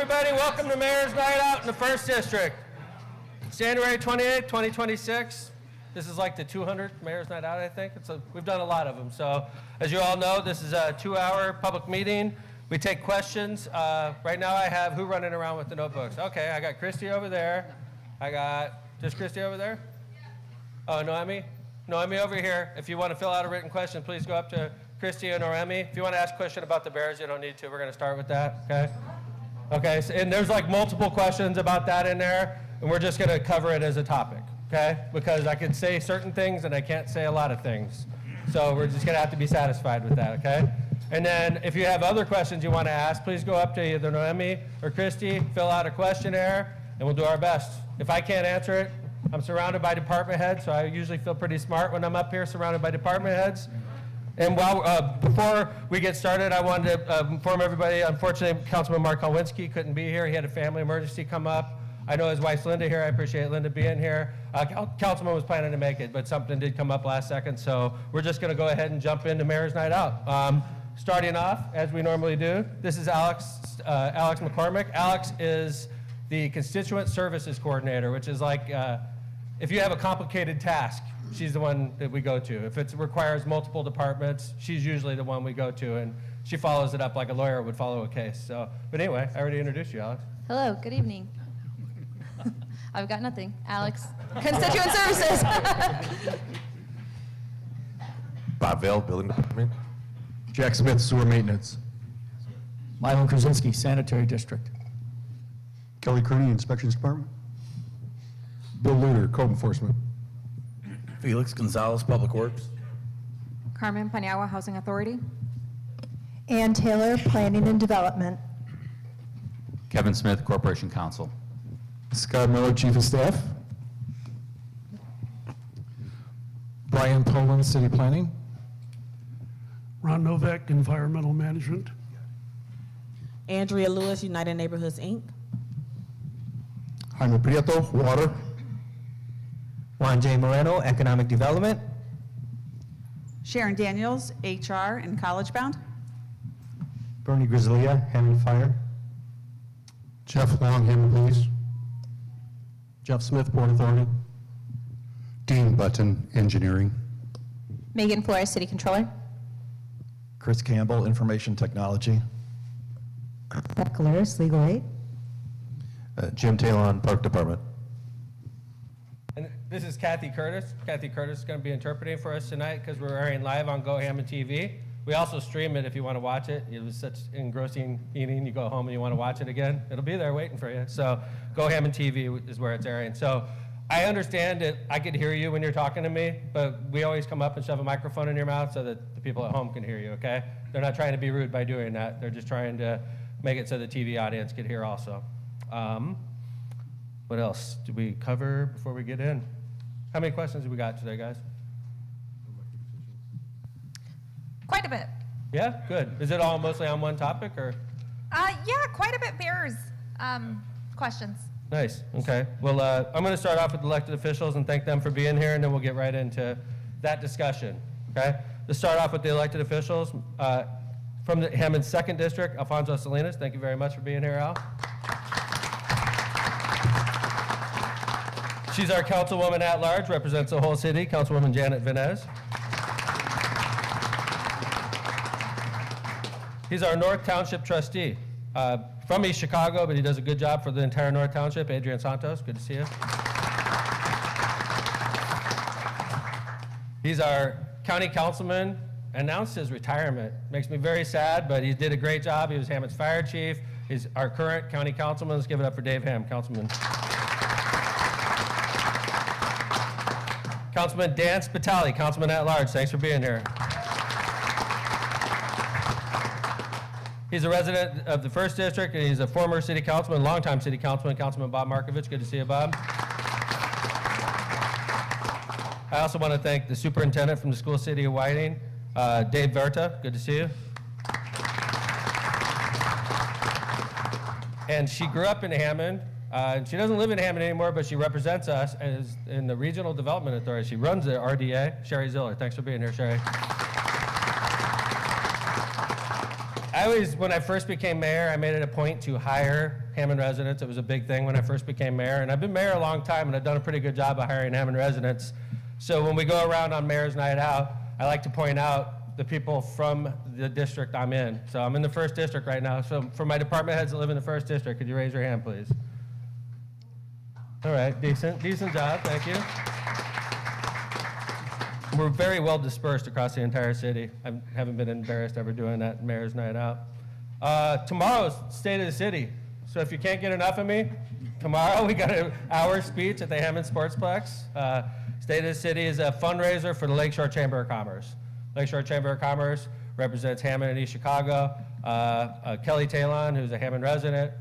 Everybody, welcome to Mayor's Night Out in the 1st District. It's January 28th, 2026. This is like the 200th Mayor's Night Out, I think. We've done a lot of them. So, as you all know, this is a 2-hour public meeting. We take questions. Right now I have who running around with the notebooks? Okay, I got Christy over there. I got, just Christy over there? Oh, Noemi? Noemi over here. If you want to fill out a written question, please go up to Christy and Noemi. If you want to ask a question about the Bears, you don't need to. We're going to start with that, okay? Okay, so, and there's like multiple questions about that in there, and we're just going to cover it as a topic, okay? Because I can say certain things and I can't say a lot of things. So we're just going to have to be satisfied with that, okay? And then if you have other questions you want to ask, please go up to either Noemi or Christy, fill out a questionnaire, and we'll do our best. If I can't answer it, I'm surrounded by department heads, so I usually feel pretty smart when I'm up here surrounded by department heads. And before we get started, I wanted to inform everybody, unfortunately, Councilman Mark Kolwinski couldn't be here. He had a family emergency come up. I know his wife's Linda here. I appreciate Linda being here. Councilman was planning to make it, but something did come up last second, so we're just going to go ahead and jump into Mayor's Night Out. Starting off, as we normally do, this is Alex McCormick. Alex is the Constituent Services Coordinator, which is like if you have a complicated task, she's the one that we go to. If it requires multiple departments, she's usually the one we go to, and she follows it up like a lawyer would follow a case. So, but anyway, I already introduced you, Alex. Hello, good evening. I've got nothing. Alex, Constituent Services. Bob Vale, Building Department. Jack Smith, Sewer Maintenance. Mylon Krasinski, Sanitary District. Kelly Kearney, Inspections Department. Bill Luder, Code Enforcement. Felix Gonzalez, Public Works. Carmen Paniagua, Housing Authority. Ann Taylor, Planning and Development. Kevin Smith, Corporation Counsel. Scott Miller, Chief of Staff. Brian Poland, City Planning. Ron Novak, Environmental Management. Andrea Lewis, United Neighborhoods, Inc. Jaime Prieto, Water. Juan J. Moreno, Economic Development. Sharon Daniels, HR and College Bound. Bernie Grizzlia, Hammond Fire. Jeff Long, Hammond Police. Jeff Smith, Port Authority. Dean Button, Engineering. Megan Flores, City Controller. Chris Campbell, Information Technology. Beth Galeris, Legal Aid. Jim Talon, Park Department. And this is Kathy Curtis. Kathy Curtis is going to be interpreting for us tonight because we're airing live on Go Hammond TV. We also stream it if you want to watch it. It was such engrossing evening. You go home and you want to watch it again. It'll be there waiting for you. So Go Hammond TV is where it's airing. So I understand that I could hear you when you're talking to me, but we always come up and shove a microphone in your mouth so that the people at home can hear you, okay? They're not trying to be rude by doing that. They're just trying to make it so the TV audience could hear also. What else did we cover before we get in? How many questions have we got today, guys? Quite a bit. Yeah, good. Is it all mostly on one topic, or? Yeah, quite a bit bears questions. Nice, okay. Well, I'm going to start off with elected officials and thank them for being here, and then we'll get right into that discussion, okay? Let's start off with the elected officials. From the Hammond 2nd District, Alfonso Salinas, thank you very much for being here, Al. She's our councilwoman at large, represents the whole city, Councilwoman Janet Venez. He's our North Township trustee. From East Chicago, but he does a good job for the entire North Township. Adrian Santos, good to see you. He's our county councilman, announced his retirement. Makes me very sad, but he did a great job. He was Hammond's fire chief. He's our current county councilman. Let's give it up for Dave Ham, councilman. Councilman Dan Spitali, councilman at large. Thanks for being here. He's a resident of the 1st District, and he's a former city councilman, longtime city councilman, Councilman Bob Markovich. Good to see you, Bob. I also want to thank the superintendent from the school city of Whiting, Dave Verta. Good to see you. And she grew up in Hammond. She doesn't live in Hammond anymore, but she represents us as in the Regional Development Authority. She runs the RDA. Sherry Ziller. Thanks for being here, Sherry. When I first became mayor, I made it a point to hire Hammond residents. It was a big thing when I first became mayor, and I've been mayor a long time, and I've done a pretty good job of hiring Hammond residents. So when we go around on Mayor's Night Out, I like to point out the people from the district I'm in. So I'm in the 1st District right now. So for my department heads that live in the 1st District, could you raise your hand, please? All right, decent job, thank you. We're very well dispersed across the entire city. I haven't been embarrassed ever doing that Mayor's Night Out. Tomorrow's State of the City. So if you can't get enough of me, tomorrow we got an hour speech at the Hammond Sportsplex. State of the City is a fundraiser for the Lakeshore Chamber of Commerce. Lakeshore Chamber of Commerce represents Hammond and East Chicago. Kelly Talon, who's a Hammond resident,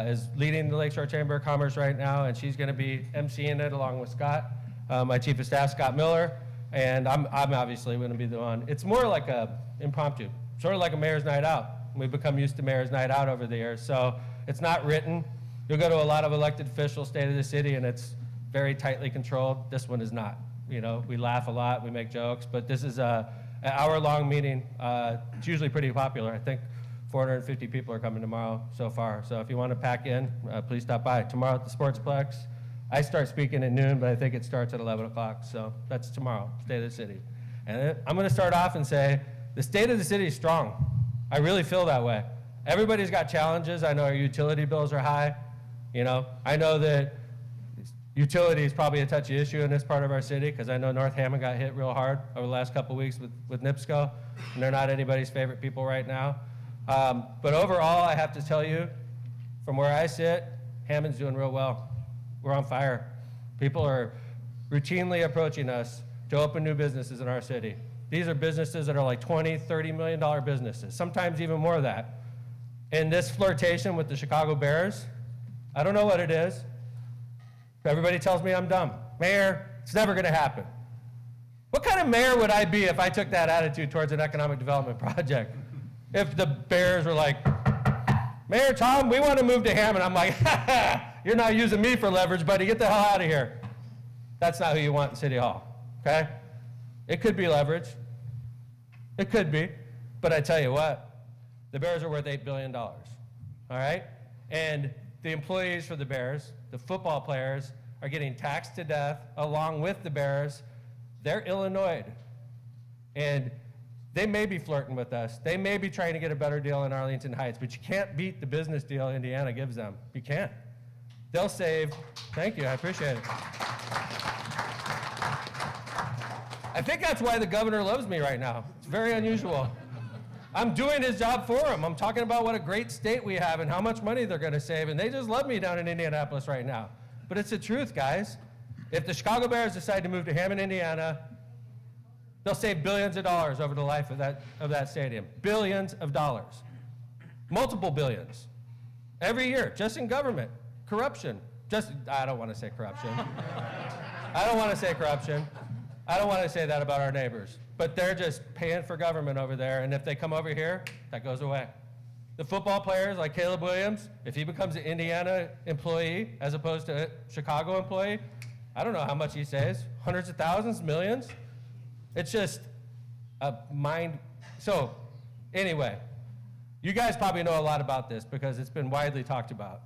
is leading the Lakeshore Chamber of Commerce right now, and she's going to be emceeing it along with Scott, my Chief of Staff, Scott Miller. And I'm obviously going to be the one. It's more like a impromptu, sort of like a Mayor's Night Out. We've become used to Mayor's Night Out over the years. So it's not written. You'll go to a lot of elected officials, State of the City, and it's very tightly controlled. This one is not. You know, we laugh a lot, we make jokes, but this is an hour-long meeting. It's usually pretty popular. I think 450 people are coming tomorrow so far. So if you want to pack in, please stop by. Tomorrow at the Sportsplex. I start speaking at noon, but I think it starts at 11 o'clock. So that's tomorrow, State of the City. And I'm going to start off and say, the State of the City is strong. I really feel that way. Everybody's got challenges. I know our utility bills are high. You know, I know that utility is probably a touchy issue in this part of our city because I know North Hammond got hit real hard over the last couple of weeks with NIPSCO, and they're not anybody's favorite people right now. But overall, I have to tell you, from where I sit, Hammond's doing real well. We're on fire. People are routinely approaching us to open new businesses in our city. These are businesses that are like $20, $30 million businesses, sometimes even more of that. And this flirtation with the Chicago Bears, I don't know what it is. Everybody tells me I'm dumb. Mayor, it's never going to happen. What kind of mayor would I be if I took that attitude towards an economic development project? If the Bears were like, Mayor Tom, we want to move to Hammond. I'm like, you're not using me for leverage, buddy. Get the hell out of here. That's not who you want in City Hall, okay? It could be leverage. It could be. But I tell you what, the Bears are worth $8 billion, all right? And the employees for the Bears, the football players, are getting taxed to death along with the Bears. They're Illinois. And they may be flirting with us. They may be trying to get a better deal in Arlington Heights, but you can't beat the business deal Indiana gives them. You can't. They'll save. Thank you. I appreciate it. I think that's why the governor loves me right now. It's very unusual. I'm doing his job for him. I'm talking about what a great state we have and how much money they're going to save, and they just love me down in Indianapolis right now. But it's the truth, guys. If the Chicago Bears decide to move to Hammond, Indiana, they'll save billions of dollars over the life of that stadium. Billions of dollars. Multiple billions. Every year, just in government. Corruption. I don't want to say corruption. I don't want to say corruption. I don't want to say that about our neighbors. But they're just paying for government over there, and if they come over here, that goes away. The football players like Caleb Williams, if he becomes an Indiana employee as opposed to a Chicago employee, I don't know how much he saves. Hundreds of thousands, millions? It's just a mind. So anyway, you guys probably know a lot about this because it's been widely talked about.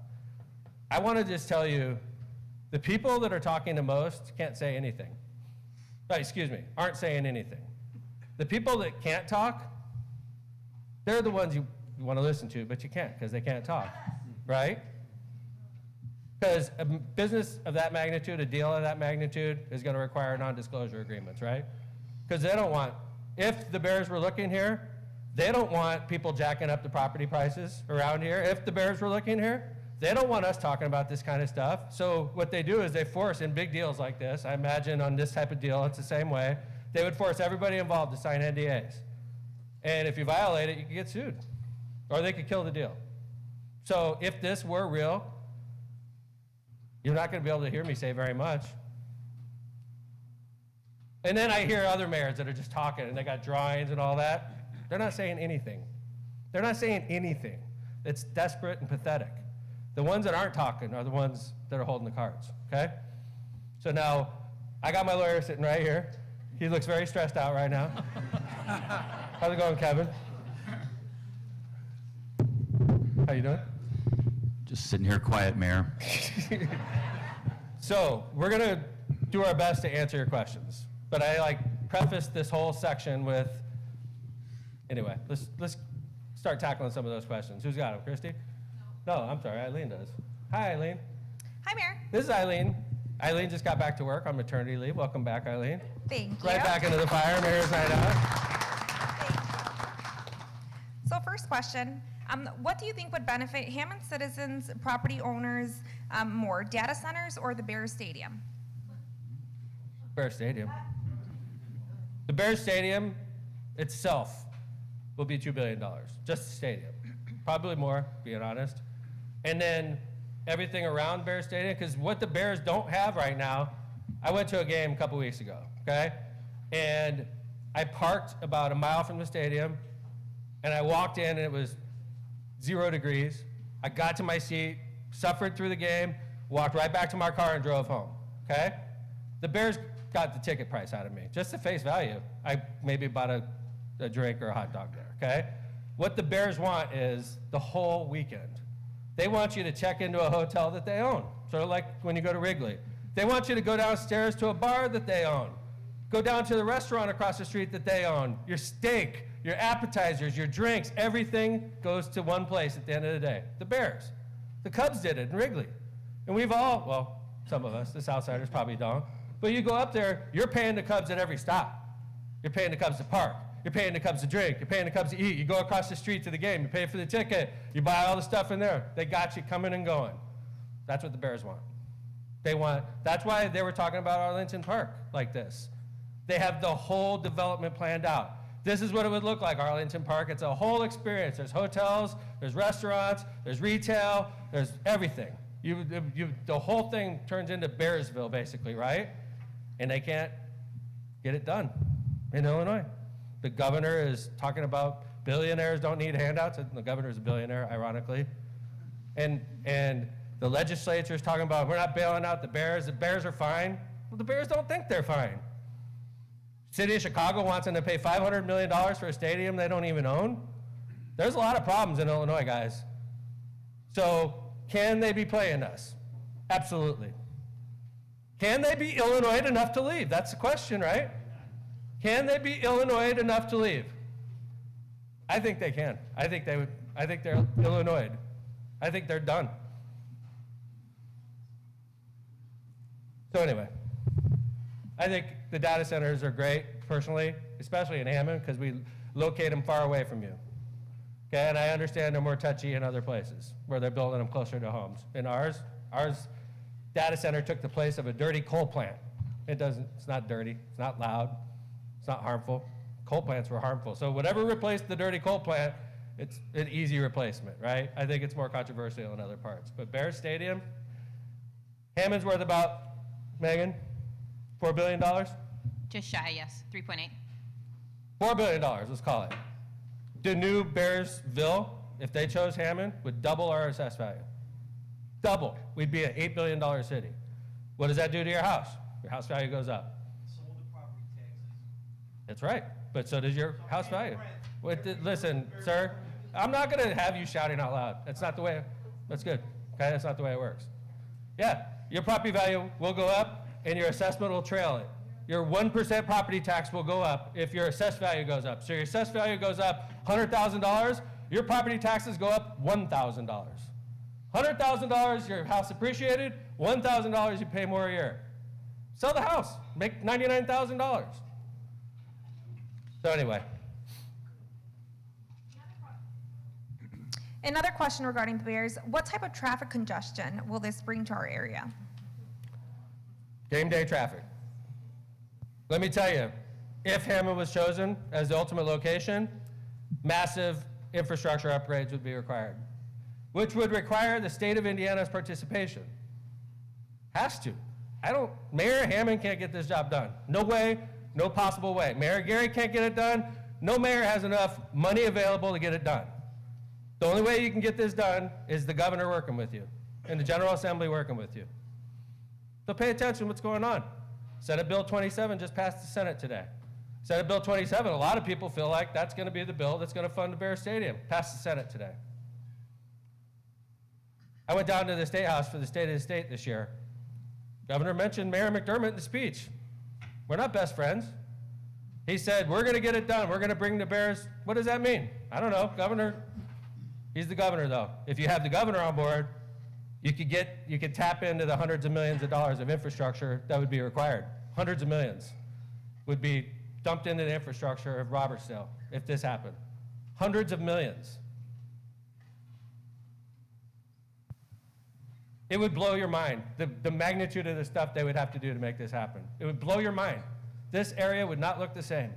I want to just tell you, the people that are talking the most can't say anything. Aren't saying anything. The people that can't talk, they're the ones you want to listen to, but you can't because they can't talk, right? Because a business of that magnitude, a deal of that magnitude, is going to require non-disclosure agreements, right? Because they don't want, if the Bears were looking here, they don't want people jacking up the property prices around here. If the Bears were looking here, they don't want us talking about this kind of stuff. So what they do is they force, in big deals like this, I imagine on this type of deal, it's the same way, they would force everybody involved to sign NDAs. And if you violate it, you could get sued. Or they could kill the deal. So if this were real, you're not going to be able to hear me say very much. And then I hear other mayors that are just talking, and they got drawings and all that. They're not saying anything. They're not saying anything. It's desperate and pathetic. The ones that aren't talking are the ones that are holding the cards, okay? So now, I got my lawyer sitting right here. He looks very stressed out right now. How's it going, Kevin? How you doing? Just sitting here quiet, Mayor. So we're going to do our best to answer your questions. But I prefaced this whole section with, anyway, let's start tackling some of those questions. Who's got them? Christy? No, I'm sorry. Eileen does. Hi, Eileen. Hi, Mayor. This is Eileen. Eileen just got back to work on maternity leave. Welcome back, Eileen. Thank you. Right back into the fire, Mayor's Night Out. So first question, what do you think would benefit Hammond citizens, property owners more, data centers or the Bears Stadium? Bears Stadium. The Bears Stadium itself will be $2 billion, just the stadium. Probably more, being honest. And then everything around Bears Stadium, because what the Bears don't have right now, I went to a game a couple weeks ago, okay? And I parked about a mile from the stadium, and I walked in, and it was 0 degrees. I got to my seat, suffered through the game, walked right back to my car, and drove home, okay? The Bears got the ticket price out of me, just the face value. I maybe bought a drink or a hot dog there, okay? What the Bears want is the whole weekend. They want you to check into a hotel that they own, sort of like when you go to Wrigley. They want you to go downstairs to a bar that they own. Go down to the restaurant across the street that they own. Your steak, your appetizers, your drinks, everything goes to one place at the end of the day. The Bears. The Cubs did it in Wrigley. And we've all, well, some of us, the Southsiders probably don't, but you go up there, you're paying the Cubs at every stop. You're paying the Cubs to park. You're paying the Cubs to drink. You're paying the Cubs to eat. You go across the street to the game. You pay for the ticket. You buy all the stuff in there. They got you coming and going. That's what the Bears want. That's why they were talking about Arlington Park like this. They have the whole development planned out. This is what it would look like, Arlington Park. It's a whole experience. There's hotels, there's restaurants, there's retail, there's everything. The whole thing turns into Bearsville, basically, right? And they can't get it done in Illinois. The governor is talking about billionaires don't need handouts. The governor is a billionaire, ironically. And the legislature is talking about we're not bailing out the Bears. The Bears are fine. Well, the Bears don't think they're fine. City of Chicago wants them to pay $500 million for a stadium they don't even own. There's a lot of problems in Illinois, guys. So can they be playing us? Absolutely. Can they be Illinois enough to leave? That's the question, right? Can they be Illinois enough to leave? I think they can. I think they're Illinois. I think they're done. So anyway, I think the data centers are great, personally, especially in Hammond, because we locate them far away from you. Okay, and I understand they're more touchy in other places where they're building them closer to homes. In ours data center took the place of a dirty coal plant. It's not dirty, it's not loud, it's not harmful. Coal plants were harmful. So whatever replaced the dirty coal plant, it's an easy replacement, right? I think it's more controversial in other parts. But Bears Stadium, Hammond's worth about, Megan, $4 billion? Just shy, yes. 3.8. $4 billion, let's call it. The new Bearsville, if they chose Hammond, would double our assessed value. Double. We'd be an $8 billion city. What does that do to your house? Your house value goes up. Sold the property taxes. That's right, but so does your house value. Listen, sir, I'm not going to have you shouting out loud. That's not the way, that's good, okay? That's not the way it works. Yeah, your property value will go up and your assessment will trail it. Your 1% property tax will go up if your assessed value goes up. So your assessed value goes up $100,000, your property taxes go up $1,000. $100,000, your house appreciated, $1,000 you pay more a year. Sell the house, make $99,000. So anyway. Another question regarding the Bears, what type of traffic congestion will this bring to our area? Game day traffic. Let me tell you, if Hammond was chosen as the ultimate location, massive infrastructure upgrades would be required, which would require the state of Indiana's participation. Has to. Mayor Hammond can't get this job done. No way, no possible way. Mayor Gary can't get it done. No mayor has enough money available to get it done. The only way you can get this done is the governor working with you and the General Assembly working with you. So pay attention to what's going on. Senate Bill 27 just passed the Senate today. Senate Bill 27, a lot of people feel like that's going to be the bill that's going to fund the Bears Stadium. Passed the Senate today. I went down to the State House for the State of the State this year. Governor mentioned Mayor McDermott in the speech. We're not best friends. He said, we're going to get it done. We're going to bring the Bears. What does that mean? I don't know. Governor, he's the governor, though. If you have the governor on board, you could tap into the hundreds of millions of dollars of infrastructure that would be required. Hundreds of millions would be dumped into the infrastructure of Robertsdale if this happened. Hundreds of millions. It would blow your mind, the magnitude of the stuff they would have to do to make this happen. It would blow your mind. This area would not look the same.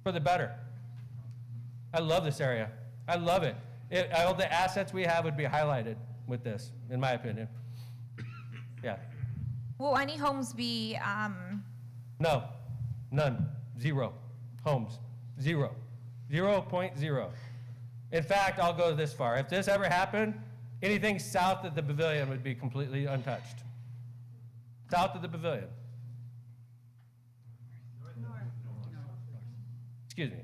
For the better. I love this area. I love it. All the assets we have would be highlighted with this, in my opinion. Yeah. Will any homes be, No. None. Zero. Homes. Zero. 0.0. In fact, I'll go this far. If this ever happened, anything south of the pavilion would be completely untouched. South of the pavilion. Excuse me.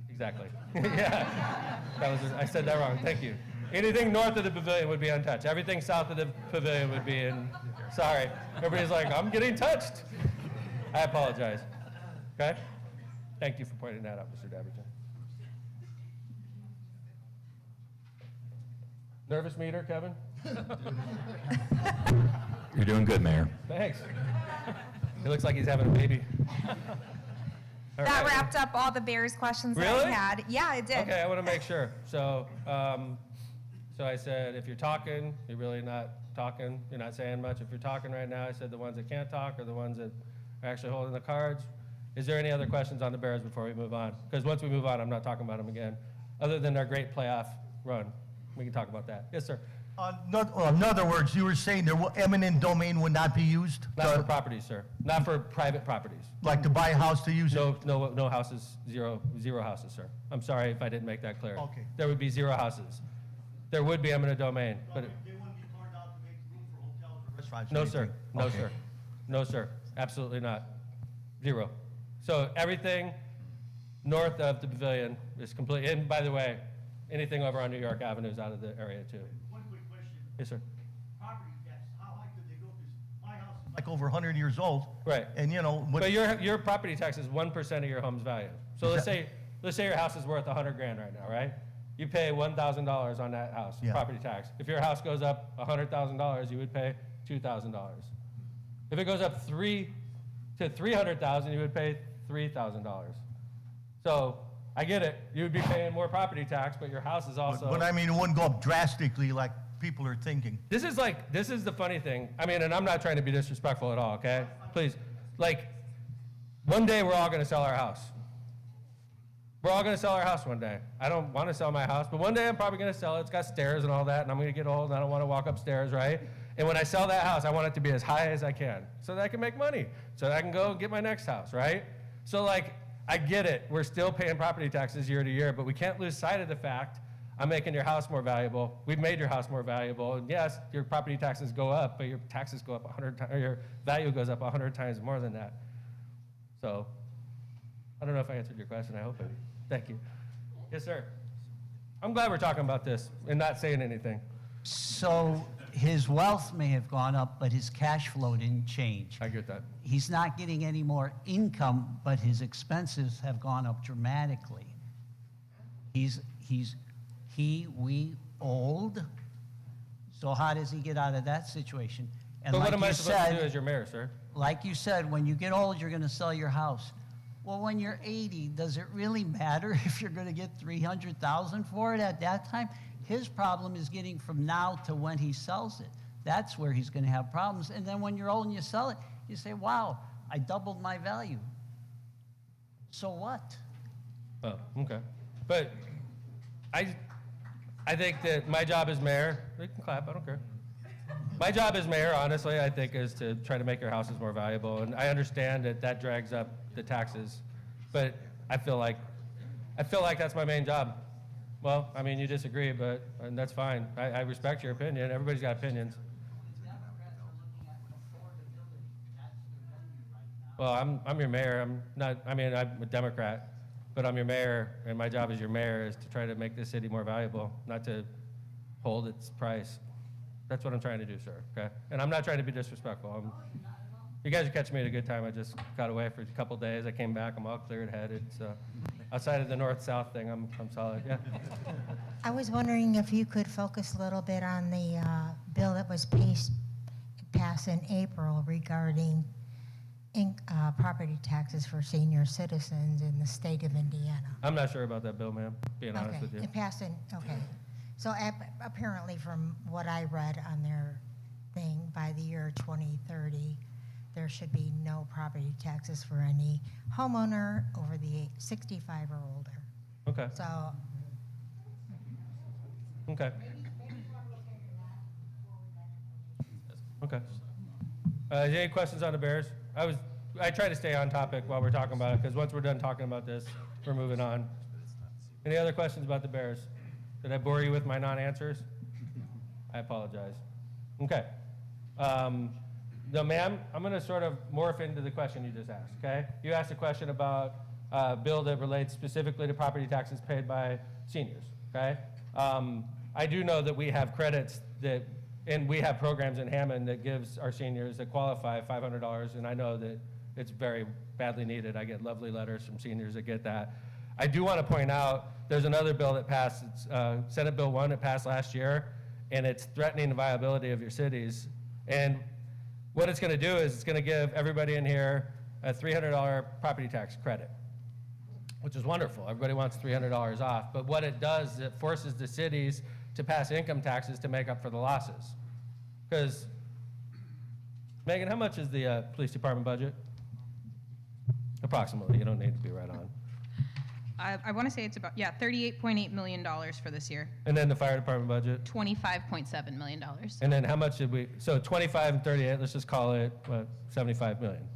Exactly. Yeah. I said that wrong. Thank you. Anything north of the pavilion would be untouched. Everything south of the pavilion would be in. Sorry. Everybody's like, I'm getting touched. I apologize. Okay? Thank you for pointing that out, Mr. Davidson. Nervous meter, Kevin? You're doing good, Mayor. Thanks. He looks like he's having a baby. All that right. wrapped up all the Bears questions that Really? I had. Yeah, it did. Okay, I want to make sure. So I said, if you're talking, you're really not talking. You're not saying much. If you're talking right now, I said the ones that can't talk are the ones that are actually holding the cards. Is there any other questions on the Bears before we move on? Because once we move on, I'm not talking about them again, other than their great playoff run. We can talk about that. Yes, sir. In other words, you were saying the eminent domain would not be used? Not for properties, sir. Not for private properties. Like to buy a house to use it? No houses, zero houses, sir. I'm sorry if I didn't make that clear. Okay. There would be 0 houses. There would be eminent domain, but They wouldn't be torn down to make room for hotels or restaurants? or no, sir. anything? No, Okay. sir. No, sir. Absolutely not. 0. So everything north of the pavilion is complete. And by the way, anything over on New York Avenue is out of the area too. One quick question. Yes, sir. Property tax, how high could they go? Because my house is like over 100 years old. Right. And you know, But your property tax is 1% of your home's value. So let's say your house is worth $100,000 right now, right? You pay $1,000 on that house, Yeah. property tax. If your house goes up $100,000, you would pay $2,000. If it goes up to $300,000, you would pay $3,000. So I get it. You would be paying more property tax, but your house is also. but I mean, it wouldn't go up drastically like people are thinking. This is the funny thing. I mean, and I'm not trying to be disrespectful at all, okay? Please. Like, one day we're all going to sell our house. We're all going to sell our house one day. I don't want to sell my house, but one day I'm probably going to sell it. It's got stairs and all that, and I'm going to get old, and I don't want to walk upstairs, right? And when I sell that house, I want it to be as high as I can so that I can make money, so that I can go get my next house, right? So, like, I get it. We're still paying property taxes year to year, but we can't lose sight of the fact I'm making your house more valuable. We've made your house more valuable. And yes, your property taxes go up, but your taxes go up 100 times, or your value goes up 100 times more than that. So, I don't know if I answered your question. I hope it. Thank you. Yes, sir. I'm glad we're talking about this and not saying anything. So his wealth may have gone up, but his cash flow didn't change. I get that. He's not getting any more income, but his expenses have gone up dramatically. We old. So how does he get out of that situation? And But what like am I you supposed to do said, as your mayor, sir? like you said, when you get old, you're going to sell your house. Well, when you're 80, does it really matter if you're going to get $300,000 for it at that time? His problem is getting from now to when he sells it. That's where he's going to have problems. And then when you're old and you sell it, you say, wow, I doubled my value. So what? Oh, okay. But I think that my job as mayor, we can clap, I don't care. My job as mayor, honestly, I think, is to try to make your houses more valuable. And I understand that that drags up the taxes, but I feel like that's my main job. Well, I mean, you disagree, and that's fine. I respect your opinion. Everybody's got opinions. Well, I'm your mayor. I'm a Democrat, but I'm your mayor, and my job as your mayor is to try to make this city more valuable, not to hold its price. That's what I'm trying to do, sir, okay? And I'm not trying to be disrespectful. You guys are catching me at a good time. I just got away for a couple days. I came back. I'm all cleared headed. So outside of the north-south thing, I'm solid. Yeah. I was wondering if you could focus a little bit on the bill that was passed in April regarding property taxes for senior citizens in the state of Indiana. I'm not sure about that bill, ma'am, being honest with you. It passed in, okay. So apparently from what I read on their thing, by the year 2030, there should be no property taxes for any homeowner over the 65 or older. Okay. So Okay. Okay. Any questions on the Bears? I try to stay on topic while we're talking about it, because once we're done talking about this, we're moving on. Any other questions about the Bears? Did I bore you with my non-answers? I apologize. Okay. No, ma'am, I'm going to sort of morph into the question you just asked, okay? You asked a question about a bill that relates specifically to property taxes paid by seniors, okay? I do know that we have credits and we have programs in Hammond that gives our seniors that qualify $500, and I know that it's very badly needed. I get lovely letters from seniors that get that. I do want to point out there's another bill that passed, it's Senate Bill 1, it passed last year, and it's threatening the viability of your cities. And what it's going to do is it's going to give everybody in here a $300 property tax credit, which is wonderful. Everybody wants $300 off. But what it does is it forces the cities to pass income taxes to make up for the losses. Because, Megan, how much is the police department budget? Approximately. You don't need to be right on. I want to say it's about, $38.8 million for this year. And then the fire department budget? $25.7 million. And then how much did we, so 25 and 38, let's just call it, what, 75 million?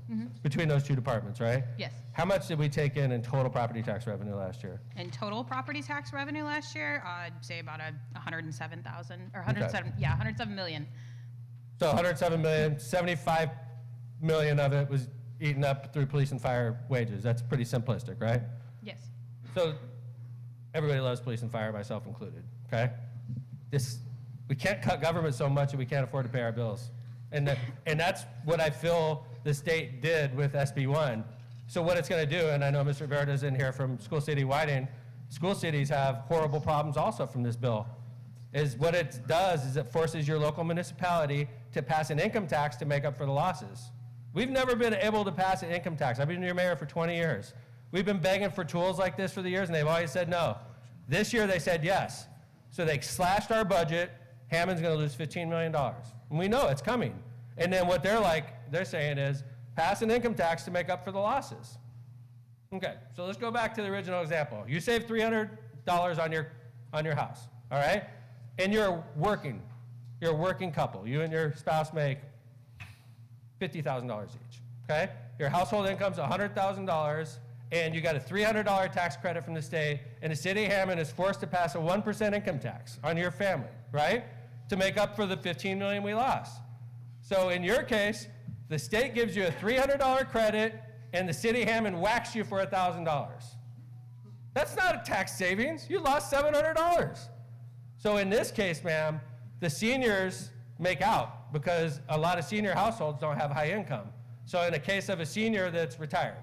Between those two departments, right? Yes. How much did we take in total property tax revenue last year? In total property tax revenue last year, I'd say about 107,000, or 107, 107 million. So 107 million, 75 million of it was eaten up through police and fire wages. That's pretty simplistic, right? Yes. So everybody loves police and fire, myself included, okay? We can't cut government so much that we can't afford to pay our bills. And that's what I feel the state did with SB 1. So what it's going to do, and I know Mr. Verda's in here from School City Whiting, school cities have horrible problems also from this bill. Is what it does is it forces your local municipality to pass an income tax to make up for the losses. We've never been able to pass an income tax. I've been your mayor for 20 years. We've been begging for tools like this for the years, and they've always said no. This year they said yes. So they slashed our budget. Hammond's going to lose $15 million. And we know it's coming. And then what they're saying is pass an income tax to make up for the losses. Okay, so let's go back to the original example. You save $300 on your house, all right? And you're a working couple. You and your spouse make $50,000 each, okay? Your household income's $100,000, and you got a $300 tax credit from the state, and the city of Hammond is forced to pass a 1% income tax on your family, right? To make up for the $15 million we lost. So in your case, the state gives you a $300 credit, and the city of Hammond whacks you for $1,000. That's not a tax savings. You lost $700. So in this case, ma'am, the seniors make out because a lot of senior households don't have high income. So in a case of a senior that's retired,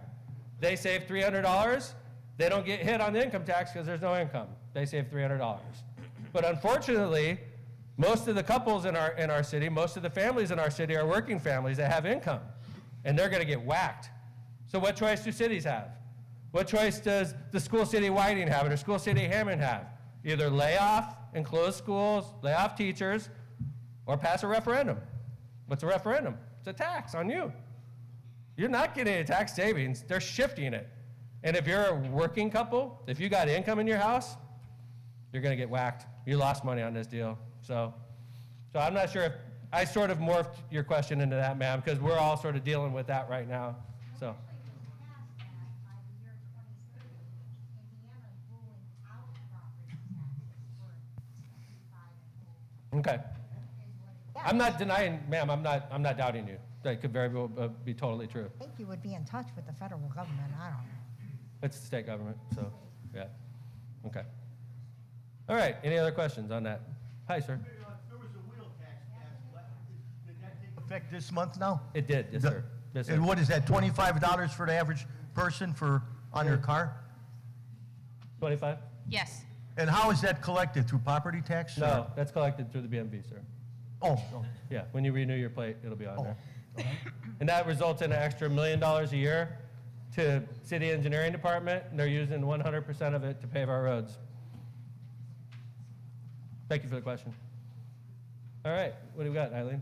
they save $300. They don't get hit on the income tax because there's no income. They save $300. But unfortunately, most of the couples in our city, most of the families in our city are working families that have income, and they're going to get whacked. So what choice do cities have? What choice does the School City Whiting have or the School City Hammond have? Either lay off and close schools, lay off teachers, or pass a referendum. What's a referendum? It's a tax on you. You're not getting a tax savings. They're shifting it. And if you're a working couple, if you got income in your house, you're going to get whacked. You lost money on this deal. So I'm not sure if I sort of morphed your question into that, ma'am, because we're all sort of dealing with that right now. So. Okay. I'm not denying, ma'am, I'm not doubting you. That could very well be totally true. I think you would be in touch with the federal government. I don't know. It's the state government, so, yeah. Okay. All right, any other questions on that? Hi, sir. There was a wheel tax passed. Did that take effect this month now? It did, yes, sir. Yes, sir. And what is that, $25 for the average person on their car? 25? Yes. And how is that collected, through property tax? or- No, that's collected through the BMV, sir. Oh, no. Yeah, when you renew your plate, it'll be on there. And that results in an extra $1 million a year to city engineering department, and they're using 100% of it to pave our roads. Thank you for the question. All right, what do we got, Eileen?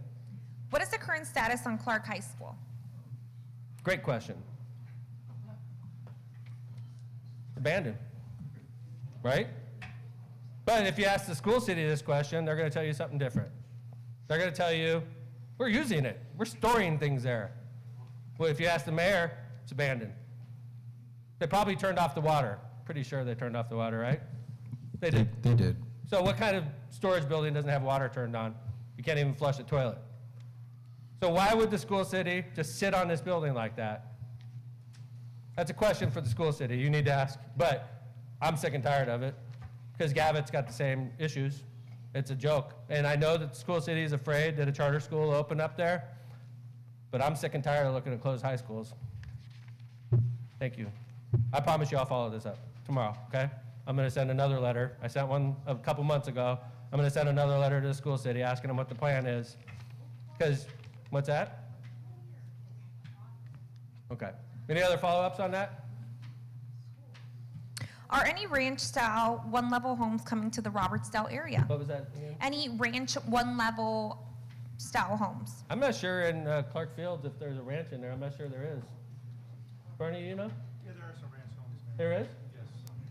What is the current status on Clark High School? Great question. Abandoned, right? But if you ask the school city this question, they're going to tell you something different. They're going to tell you, we're using it. We're storing things there. Well, if you ask the mayor, it's abandoned. They probably turned off the water. Pretty sure they turned off the water, right? They did. They did. So what kind of storage building doesn't have water turned on? You can't even flush a toilet. So why would the school city just sit on this building like that? That's a question for the school city you need to ask. But I'm sick and tired of it because Gavitt's got the same issues. It's a joke. And I know that the school city is afraid that a charter school will open up there, but I'm sick and tired of looking at closed high schools. Thank you. I promise you I'll follow this up tomorrow, okay? I'm going to send another letter. I sent one a couple months ago. I'm going to send another letter to the school city asking them what the plan is. Because, what's that? Okay. Any other follow-ups on that? Are any ranch-style, one-level homes coming to the Robertsdale area? What was that again? Any ranch, one-level style homes? I'm not sure in Clark Fields if there's a ranch in there. I'm not sure there is. Bernie, you know? Yeah, there are some ranch homes. There is? Yes.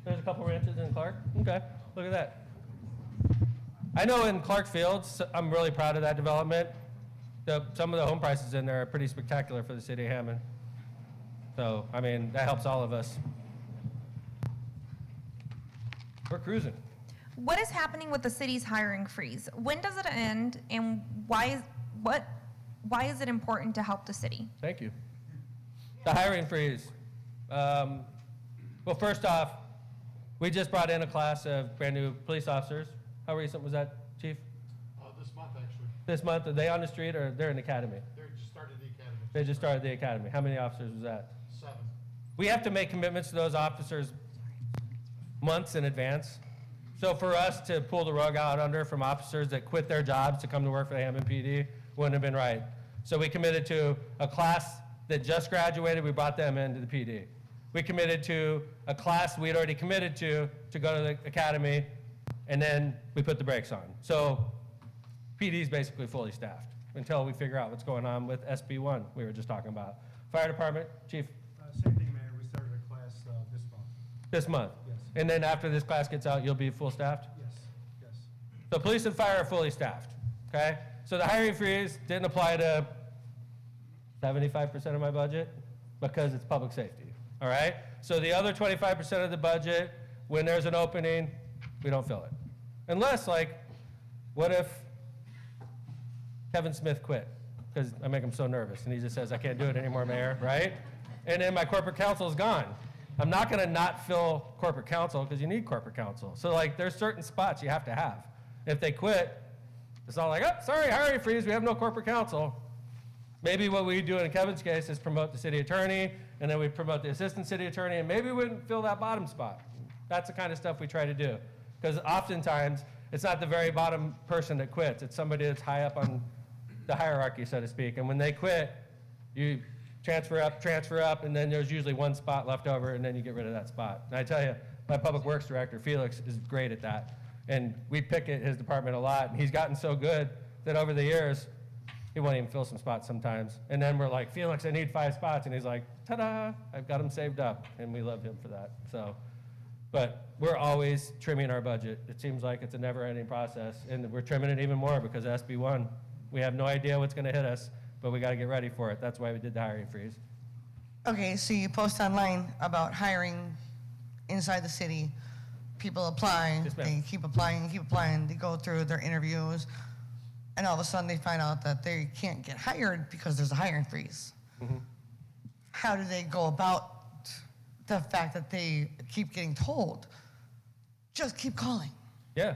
There's a couple ranches in Clark? Okay, look at that. I know in Clark Fields, I'm really proud of that development. Some of the home prices in there are pretty spectacular for the city of Hammond. So, I mean, that helps all of us. We're cruising. What is happening with the city's hiring freeze? When does it end, and why is it important to help the city? Thank you. The hiring freeze. Well, first off, we just brought in a class of brand new police officers. How recent was that, Chief? This month, actually. This month? Are they on the street or they're in the academy? They just started the academy. They just started the academy. How many officers was that? 7. We have to make commitments to those officers months in advance. So for us to pull the rug out under from officers that quit their jobs to come to work for the Hammond PD wouldn't have been right. So we committed to a class that just graduated. We brought them into the PD. We committed to a class we'd already committed to go to the academy, and then we put the brakes on. So PD is basically fully staffed until we figure out what's going on with SB1 we were just talking about. Fire department, Chief? Same thing, Mayor. We started a class this month. This month? Yes. And then after this class gets out, you'll be full staffed? Yes. Yes. So police and fire are fully staffed, okay? So the hiring freeze didn't apply to 75% of my budget because it's public safety, all right? So the other 25% of the budget, when there's an opening, we don't fill it. Unless, like, what if Kevin Smith quit? Because I make him so nervous, and he just says, I can't do it anymore, Mayor, right? And then my corporate counsel is gone. I'm not gonna not fill corporate counsel, because you need corporate counsel. So, like, there's certain spots you have to have. If they quit, it's not like, oh, sorry, hiring freeze, we have no corporate counsel. Maybe what we do in Kevin's case is promote the city attorney, and then we promote the assistant city attorney, and maybe we wouldn't fill that bottom spot. That's the kind of stuff we try to do. Because oftentimes, it's not the very bottom person that quits. It's somebody that's high up on the hierarchy, so to speak. And when they quit, you transfer up, and then there's usually one spot left over, and then you get rid of that spot. And I tell you, my public works director, Felix, is great at that. And we pick at his department a lot, and he's gotten so good that over the years, he won't even fill some spots sometimes. And then we're like, Felix, I need 5 spots. And he's like, ta-da, I've got them saved up. And we love him for that. So, but we're always trimming our budget. It seems like it's a never-ending process. And we're trimming it even more because of SB1. We have no idea what's going to hit us, but we got to get ready for it. That's why we did the hiring freeze. Okay, so you post online about hiring inside the city. People apply, Yes, ma'am. they keep applying, they go through their interviews, and all of a sudden they find out that they can't get hired because there's a hiring freeze. Mm-hmm. How do they go about the fact that they keep getting told, just keep calling? Yeah,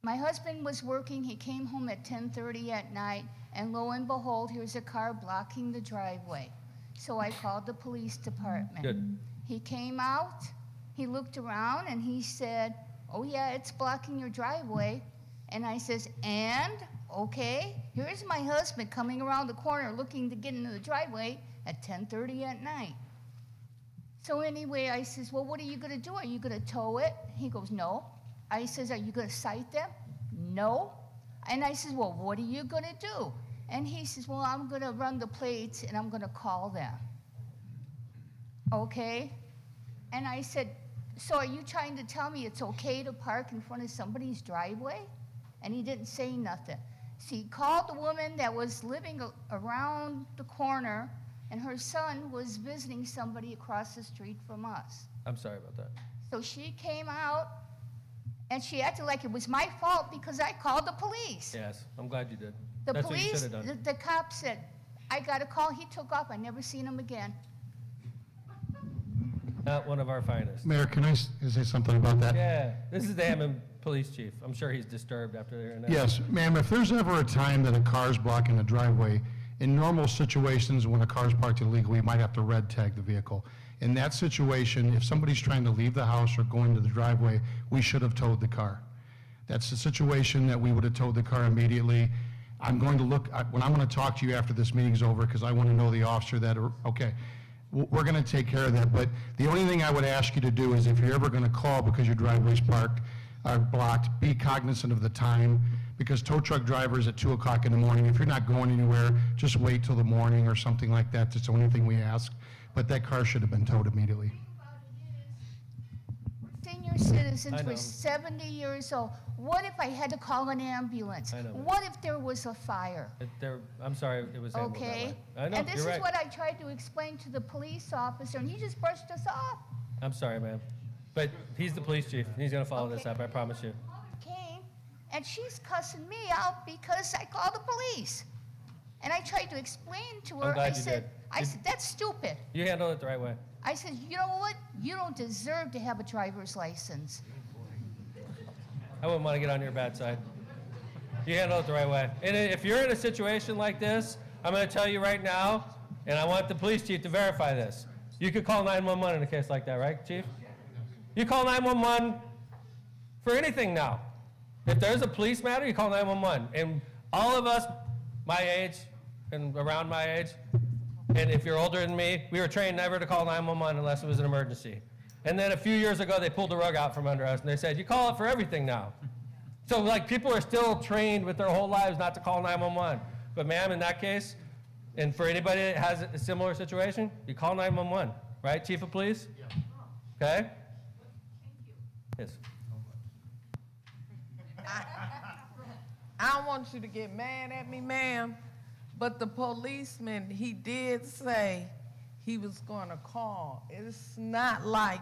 My husband was working, he came home at 10:30 at night, and lo and behold, here's a car blocking the driveway. So I called the police department. Good. He came out, he looked around, and he said, oh yeah, it's blocking your driveway. And I says, and? Okay, here's my husband coming around the corner looking to get into the driveway at 10:30 at night. So anyway, I says, well, what are you gonna do? Are you gonna tow it? He goes, no. I says, are you gonna cite them? No. And I says, well, what are you gonna do? And he says, well, I'm gonna run the plates and I'm gonna call them. Okay? And I said, so are you trying to tell me it's okay to park in front of somebody's driveway? And he didn't say nothing. So he called the woman that was living around the corner, and her son was visiting somebody across the street from us. I'm sorry about that. So she came out, and she acted like it was my fault because I called the police. Yes, I'm glad you did. The That's what you police, should have done. the cop said, I got a call, he took off, I never seen him again. Not one of our finest. Mayor, can I say something about that? Yeah, this is the Hammond Police Chief. I'm sure he's disturbed after hearing that. Yes, ma'am, if there's ever a time that a car's blocking a driveway, in normal situations when a car's parked illegally, we might have to red tag the vehicle. In that situation, if somebody's trying to leave the house or go into the driveway, we should have towed the car. That's the situation that we would have towed the car immediately. I'm going to look, when I'm going to talk to you after this meeting's over, because I want to know the officer that, okay, we're going to take care of that. But the only thing I would ask you to do is if you're ever going to call because your driveway's parked, blocked, be cognizant of the time, because tow truck drivers at 2 o'clock in the morning, if you're not going anywhere, just wait till the morning or something like that. That's the only thing we ask. But that car should have been towed immediately. Senior citizens, I know. we're 70 years old. What if I had to call an ambulance? I know. What if there was a fire? I'm sorry it was handled that Okay? way. I know, And this you're is right. what I tried to explain to the police officer, and he just brushed us off. I'm sorry, ma'am. But he's the police chief. He's going to follow this up, I promise you. Came, and she's cussing me out because I called the police. And I tried to explain to her, I'm glad I you said, did. that's stupid. You handled it the right way. I said, you know what? You don't deserve to have a driver's license. I wouldn't want to get on your bad side. You handled it the right way. And if you're in a situation like this, I'm going to tell you right now, and I want the police chief to verify this. You could call 911 in a case like that, right, chief? You call 911 for anything now. If there's a police matter, you call 911. And all of us, my age and around my age, and if you're older than me, we were trained never to call 911 unless it was an emergency. And then a few years ago, they pulled the rug out from under us, and they said, you call it for everything now. So, like, people are still trained with their whole lives not to call 911. But, ma'am, in that case, and for anybody that has a similar situation, you call 911, right, Chief of Police? Yeah. Okay? Yes. I don't want you to get mad at me, ma'am, but the policeman, he did say he was going to call. It's not like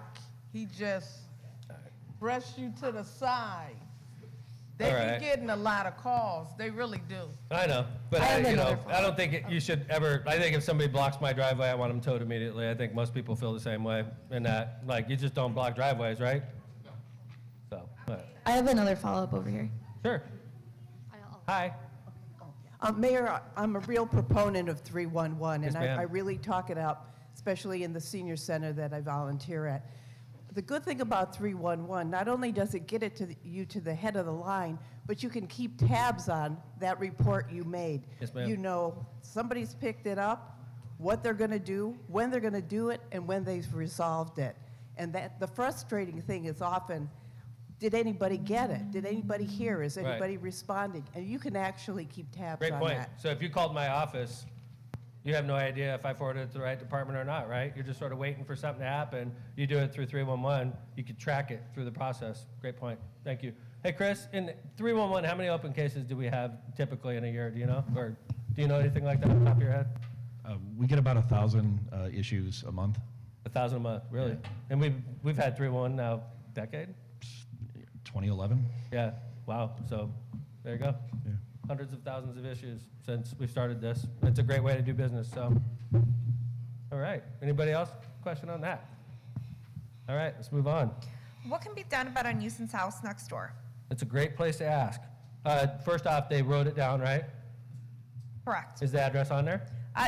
he just brushed you to the side. They All right. be getting a lot of calls. They really do. I know, but I don't think you should ever. I think if somebody blocks my driveway, I want them towed immediately. I think most people feel the same way. In that, like, you just don't block driveways, right? So, all right. I have another follow-up over here. Sure. Hi. Mayor, I'm a real proponent of 311, Yes, and ma'am. I really talk it up, especially in the senior center that I volunteer at. The good thing about 311, not only does it get it to you to the head of the line, but you can keep tabs on that report you made. Yes, ma'am. You know somebody's picked it up, what they're going to do, when they're going to do it, and when they've resolved it. And that the frustrating thing is often, did anybody get it? Did anybody hear? Is Right. anybody responding? And you can actually keep tabs Great on point. that. So if you called my office, you have no idea if I forwarded it to the right department or not, right? You're just sort of waiting for something to happen. You do it through 311. You could track it through the process. Great point. Thank you. Hey, Chris, in 311, how many open cases do we have typically in a year? Do you know? Or do you know anything like that off the top of your head? We get about 1,000 issues a month. 1,000 a month, really? And we've had 311 now, decade? 2011. Yeah, wow. So there you go. Hundreds of thousands of issues since we started this. It's a great way to do business, so. All right, anybody else? Question on that? All right, let's move on. What can be done about a nuisance house next door? It's a great place to ask. First off, they wrote it down, right? Correct. Is the address on there?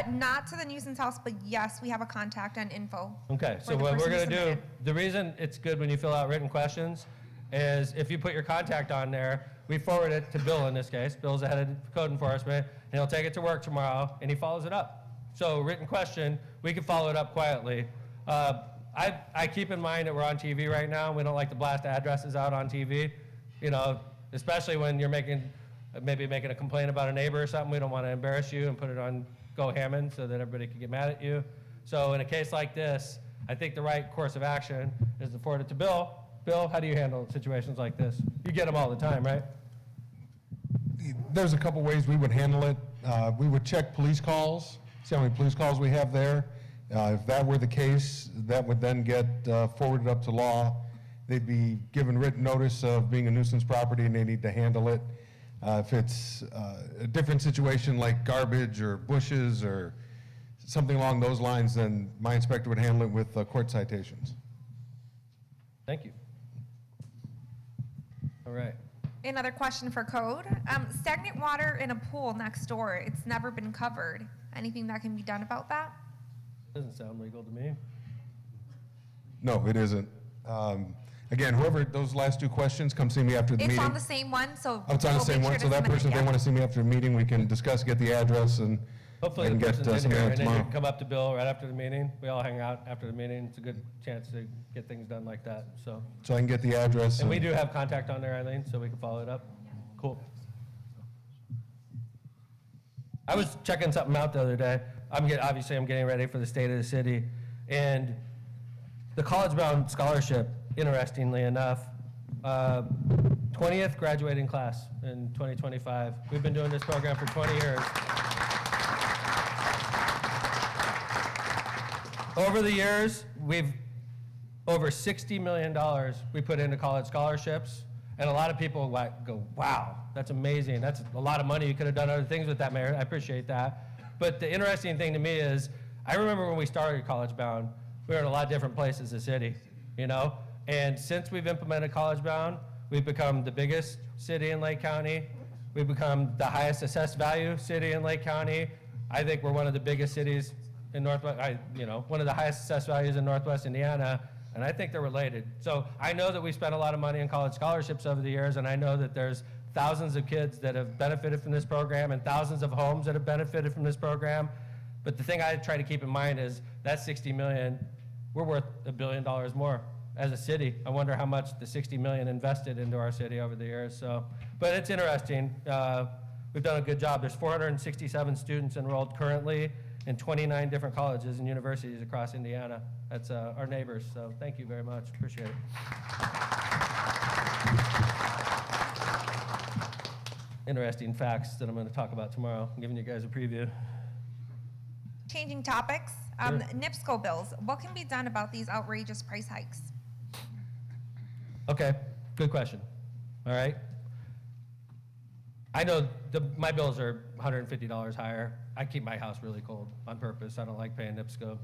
Not to the nuisance house, but yes, we have a contact and info. Okay, for so the what we're person who gonna do, submitted. the reason it's good when you fill out written questions is if you put your contact on there, we forward it to Bill in this case. Bill's the head of code enforcement, and he'll take it to work tomorrow, and he follows it up. So written question, we can follow it up quietly. I keep in mind that we're on TV right now. We don't like to blast addresses out on TV, you know, especially when you're maybe making a complaint about a neighbor or something. We don't want to embarrass you and put it on Go Hammond so that everybody can get mad at you. So in a case like this, I think the right course of action is to forward it to Bill. Bill, how do you handle situations like this? You get them all the time, right? There's a couple ways we would handle it. We would check police calls, see how many police calls we have there. If that were the case, that would then get forwarded up to law. They'd be given written notice of being a nuisance property and they need to handle it. If it's a different situation like garbage or bushes or something along those lines, then my inspector would handle it with court citations. Thank you. All right. Another question for code. Stagnant water in a pool next door, it's never been covered. Anything that can be done about that? Doesn't sound legal to me. No, it isn't. Again, whoever, those last two questions, come see me after the It's meeting. on the same one, so. Oh, it's on the we'll same make one, sure so to that submit it, person, if they yeah. want to see me after the meeting, we can discuss, get the address, and Hopefully I the can get person's in something here, out and then you tomorrow. can come up to Bill right after the meeting. We all hang out after the meeting. It's a good chance to get things done like that, so. So I can get the address. And we do have contact on there, Eileen, so we can follow it up. Cool. I was checking something out the other day. Obviously, I'm getting ready for the State of the City, and the College Bound Scholarship, interestingly enough, 20th graduating class in 2025. We've been doing this program for 20 years. Over the years, we've over $60 million we put into college scholarships, and a lot of people go, wow, that's amazing. That's a lot of money. You could have done other things with that, Mayor. I appreciate that. But the interesting thing to me is, I remember when we started College Bound, we were in a lot of different places in the city, you know? And since we've implemented College Bound, we've become the biggest city in Lake County. We've become the highest assessed value city in Lake County. I think we're one of the biggest cities in Northwest, one of the highest assessed values in Northwest Indiana, and I think they're related. So I know that we spent a lot of money on college scholarships over the years, and I know that there's thousands of kids that have benefited from this program and thousands of homes that have benefited from this program. But the thing I try to keep in mind is that $60 million, we're worth $1 billion more as a city. I wonder how much the $60 million invested into our city over the years. So, but it's interesting. We've done a good job. There's 467 students enrolled currently in 29 different colleges and universities across Indiana. That's our neighbors, so thank you very much. Appreciate it. Interesting facts that I'm going to talk about tomorrow. I'm giving you guys a preview. Changing topics, Sure. NIPSCO bills. What can be done about these outrageous price hikes? Okay, good question. All right. I know my bills are $150 higher. I keep my house really cold on purpose. I don't like paying NIPSCO.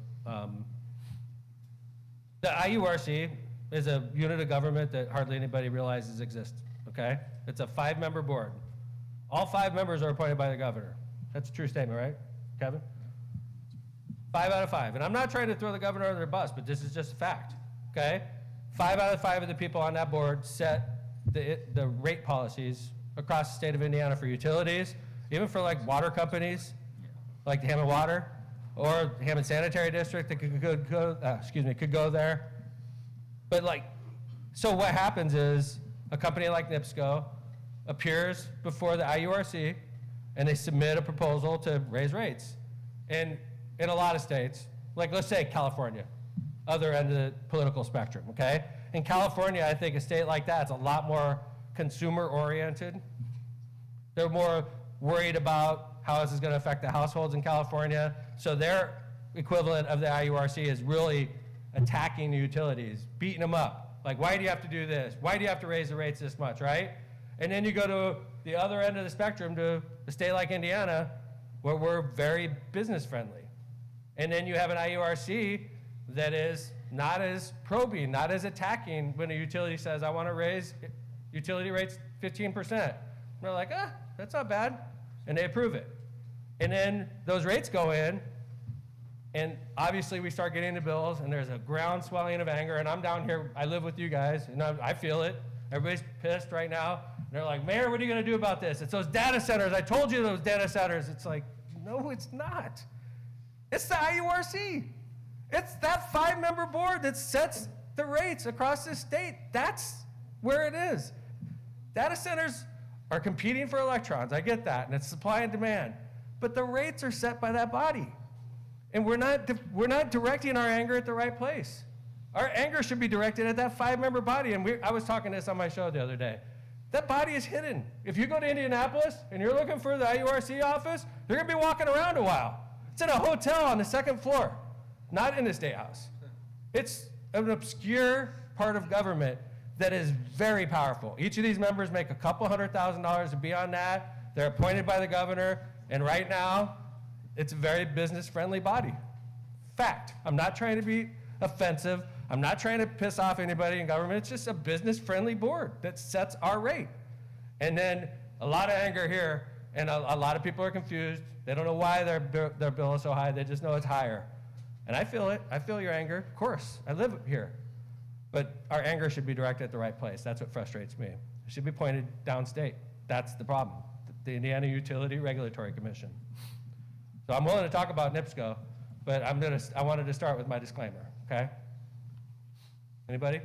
The IURC is a unit of government that hardly anybody realizes exists, okay? It's a 5-member board. All 5 members are appointed by the governor. That's a true statement, right, Kevin? 5 out of 5. And I'm not trying to throw the governor under the bus, but this is just a fact, okay? 5 out of 5 of the people on that board set the rate policies across the state of Indiana for utilities, even for like water companies, like the Hammond Water, or Hammond Sanitary District that could go there. But so what happens is a company like NIPSCO appears before the IURC and they submit a proposal to raise rates. And in a lot of states, like let's say California, other end of the political spectrum, okay? In California, I think a state like that's a lot more consumer-oriented. They're more worried about how this is going to affect the households in California. So their equivalent of the IURC is really attacking the utilities, beating them up. Like, why do you have to do this? Why do you have to raise the rates this much, right? And then you go to the other end of the spectrum, to a state like Indiana, where we're very business-friendly. And then you have an IURC that is not as probing, not as attacking when a utility says, I want to raise utility rates 15%. And they're like, that's not bad. And they approve it. And then those rates go in, and obviously we start getting the bills, and there's a ground swelling of anger. And I'm down here, I live with you guys, and I feel it. Everybody's pissed right now. And they're like, Mayor, what are you going to do about this? It's those data centers. I told you those data centers. It's like, no, it's not. It's the IURC. It's that 5-member board that sets the rates across this state. That's where it is. Data centers are competing for electrons. I get that, and it's supply and demand. But the rates are set by that body. And we're not directing our anger at the right place. Our anger should be directed at that 5-member body. And I was talking this on my show the other day. That body is hidden. If you go to Indianapolis and you're looking for the IURC office, they're going to be walking around a while. It's in a hotel on the 2nd floor, not in the State House. It's an obscure part of government that is very powerful. Each of these members make a couple $100,000 to be on that. They're appointed by the governor, and right now, it's a very business-friendly body. Fact. I'm not trying to be offensive. I'm not trying to piss off anybody in government. It's just a business-friendly board that sets our rate. And then a lot of anger here, and a lot of people are confused. They don't know why their bill is so high. They just know it's higher. And I feel it. I feel your anger. Of course. I live here. But our anger should be directed at the right place. That's what frustrates me. It should be pointed downstate. That's the problem. The Indiana Utility Regulatory Commission. So I'm willing to talk about NIPSCO, but I wanted to start with my disclaimer, okay? Anybody?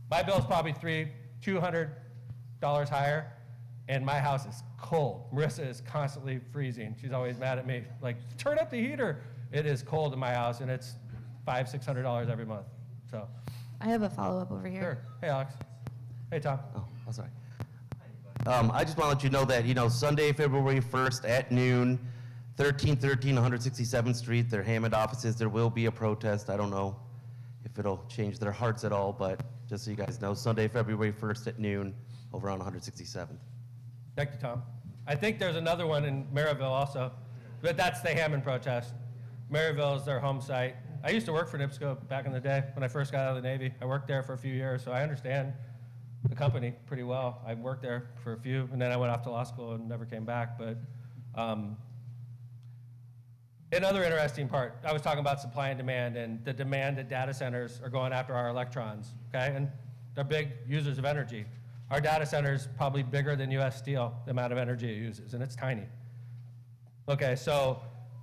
My bill's probably $200 higher, and my house is cold. Marissa is constantly freezing. She's always mad at me, like, turn up the heater. It is cold in my house, and it's $500, $600 every month, so. I have a follow-up over here. Sure. Hey, Alex. Hey, Tom. Oh, I'm sorry. I just want to let you know that, Sunday, February 1st at noon, 1313 167th Street, their Hammond offices, there will be a protest. I don't know if it'll change their hearts at all, but just so you guys know, Sunday, February 1st at noon, over on 167th. Thank you, Tom. I think there's another one in Maryville also, but that's the Hammond protest. Maryville is their home site. I used to work for NIPSCO back in the day when I first got out of the Navy. I worked there for a few years, so I understand the company pretty well. I worked there for a few, and then I went off to law school and never came back. But another interesting part, I was talking about supply and demand, and the demand that data centers are going after our electrons, okay? And they're big users of energy. Our data center's probably bigger than U.S. Steel, the amount of energy it uses, and it's tiny. Okay, so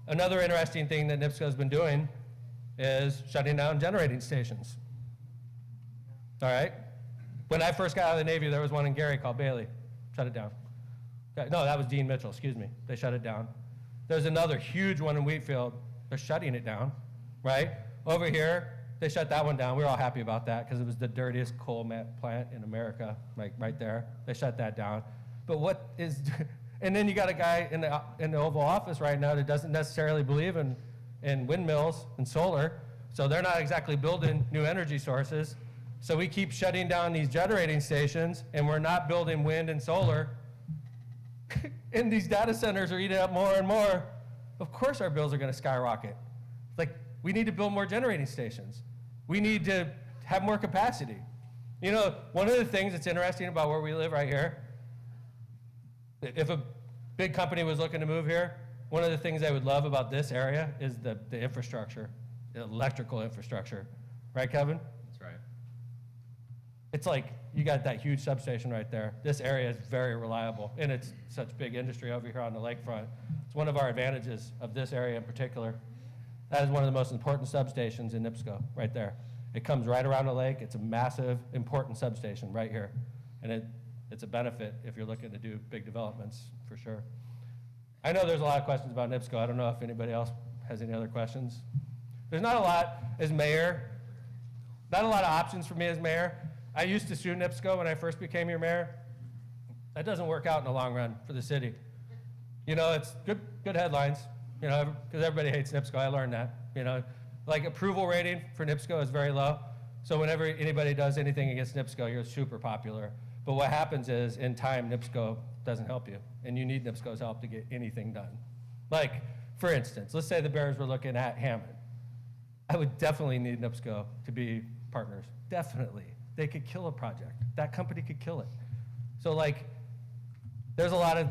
another interesting thing that NIPSCO's been doing is shutting down generating stations. All right? When I first got out of the Navy, there was one in Gary called Bailey. Shut it down. Okay, no, that was Dean Mitchell, excuse me. They shut it down. There's another huge one in Wheatfield. They're shutting it down, right? Over here, they shut that one down. We were all happy about that because it was the dirtiest coal plant in America, like right there. They shut that down. But what is, and then you got a guy in the Oval Office right now that doesn't necessarily believe in windmills and solar, so they're not exactly building new energy sources. So we keep shutting down these generating stations, and we're not building wind and solar, and these data centers are eating up more and more. Of course our bills are going to skyrocket. Like, we need to build more generating stations. We need to have more capacity. One of the things that's interesting about where we live right here, if a big company was looking to move here, one of the things they would love about this area is the infrastructure, the electrical infrastructure. Right, Kevin? That's right. It's like you got that huge substation right there. This area is very reliable, and it's such big industry over here on the lakefront. It's one of our advantages of this area in particular. That is one of the most important substations in NIPSCO, right there. It comes right around the lake. It's a massive, important substation right here. And it's a benefit if you're looking to do big developments, for sure. I know there's a lot of questions about NIPSCO. I don't know if anybody else has any other questions. There's not a lot as mayor, not a lot of options for me as mayor. I used to sue NIPSCO when I first became your mayor. That doesn't work out in the long run for the city. It's good headlines, because everybody hates NIPSCO. I learned that, Like, approval rating for NIPSCO is very low. So whenever anybody does anything against NIPSCO, you're super popular. But what happens is, in time, NIPSCO doesn't help you, and you need NIPSCO's help to get anything done. Like, for instance, let's say the Bears were looking at Hammond. I would definitely need NIPSCO to be partners, definitely. They could kill a project. That company could kill it. So like, there's a lot of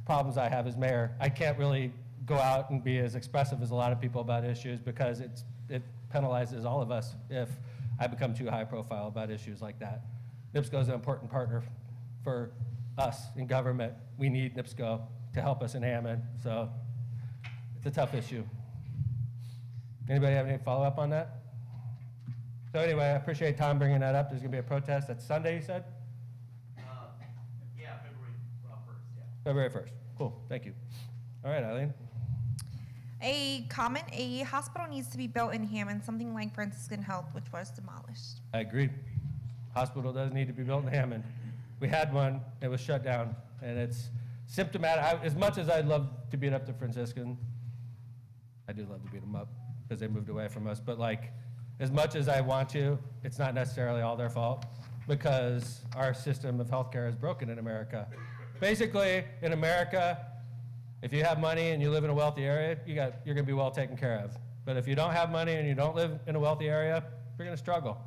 problems I have as mayor. I can't really go out and be as expressive as a lot of people about issues because it penalizes all of us if I become too high profile about issues like that. NIPSCO is an important partner for us in government. We need NIPSCO to help us in Hammond, so it's a tough issue. Anybody have any follow-up on that? So anyway, I appreciate Tom bringing that up. There's gonna be a protest. That's Sunday, you said? Yeah, February 1st, yeah. February 1st. Cool, thank you. All right, Eileen. A hospital needs to be built in Hammond, something like Franciscan Health, which was demolished. I agree. Hospital does need to be built in Hammond. We had one, it was shut down, and it's symptomatic. As much as I'd love to beat up the Franciscan, I do love to beat them up because they moved away from us, but like, as much as I want to, it's not necessarily all their fault because our system of healthcare is broken in America. Basically, in America, if you have money and you live in a wealthy area, you're gonna be well taken care of. But if you don't have money and you don't live in a wealthy area, you're gonna struggle.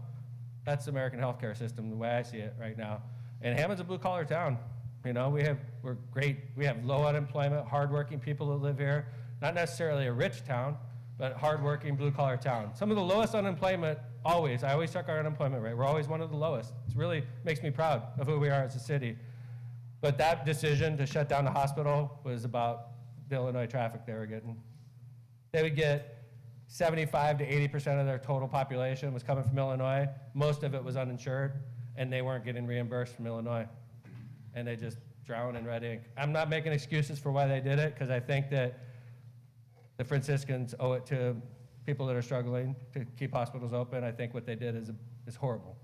That's the American healthcare system, the way I see it right now. And Hammond's a blue-collar town. You know, we're great. We have low unemployment, hardworking people that live here. Not necessarily a rich town, but hardworking blue-collar town. Some of the lowest unemployment always. I always check our unemployment rate. We're always one of the lowest. It really makes me proud of who we are as a city. But that decision to shut down the hospital was about the Illinois traffic they were getting. They would get 75 to 80% of their total population was coming from Illinois. Most of it was uninsured, and they weren't getting reimbursed from Illinois. And they just drowned in red ink. I'm not making excuses for why they did it, because I think that the Franciscans owe it to people that are struggling to keep hospitals open. I think what they did is horrible.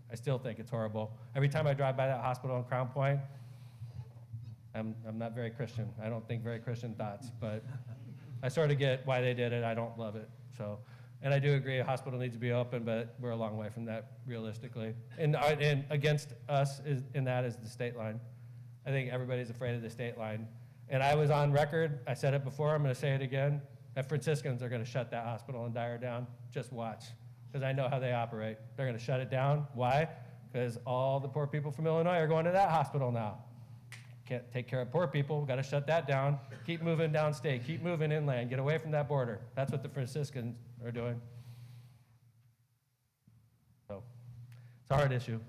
I still think it's horrible. Every time I drive by that hospital in Crown Point, I'm not very Christian. I don't think very Christian thoughts, but I sort of get why they did it. I don't love it. So, and I do agree a hospital needs to be open, but we're a long way from that realistically. And against us in that is the state line. I think everybody's afraid of the state line. And I was on record, I said it before, I'm gonna say it again, that Franciscans are gonna shut that hospital in Dyer down. Just watch, because I know how they operate. They're gonna shut it down. Why? Because all the poor people from Illinois are going to that hospital now. Can't take care of poor people, we've got to shut that down. Keep moving downstate, keep moving inland, get away from that border. That's what the Franciscans are doing. So, it's a hard issue.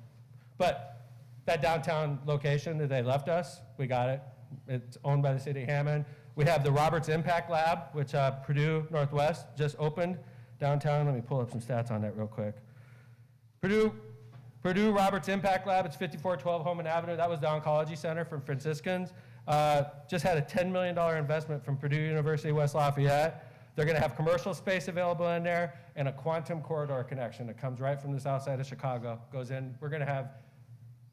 But that downtown location that they left us, we got it. It's owned by the city of Hammond. We have the Roberts Impact Lab, which Purdue Northwest just opened downtown. Let me pull up some stats on that real quick. Purdue Roberts Impact Lab, it's 5412 Holman Avenue. That was the oncology center from Franciscans. Just had a $10 million investment from Purdue University West Lafayette. They're gonna have commercial space available in there and a quantum corridor connection that comes right from the south side of Chicago, goes in. We're gonna have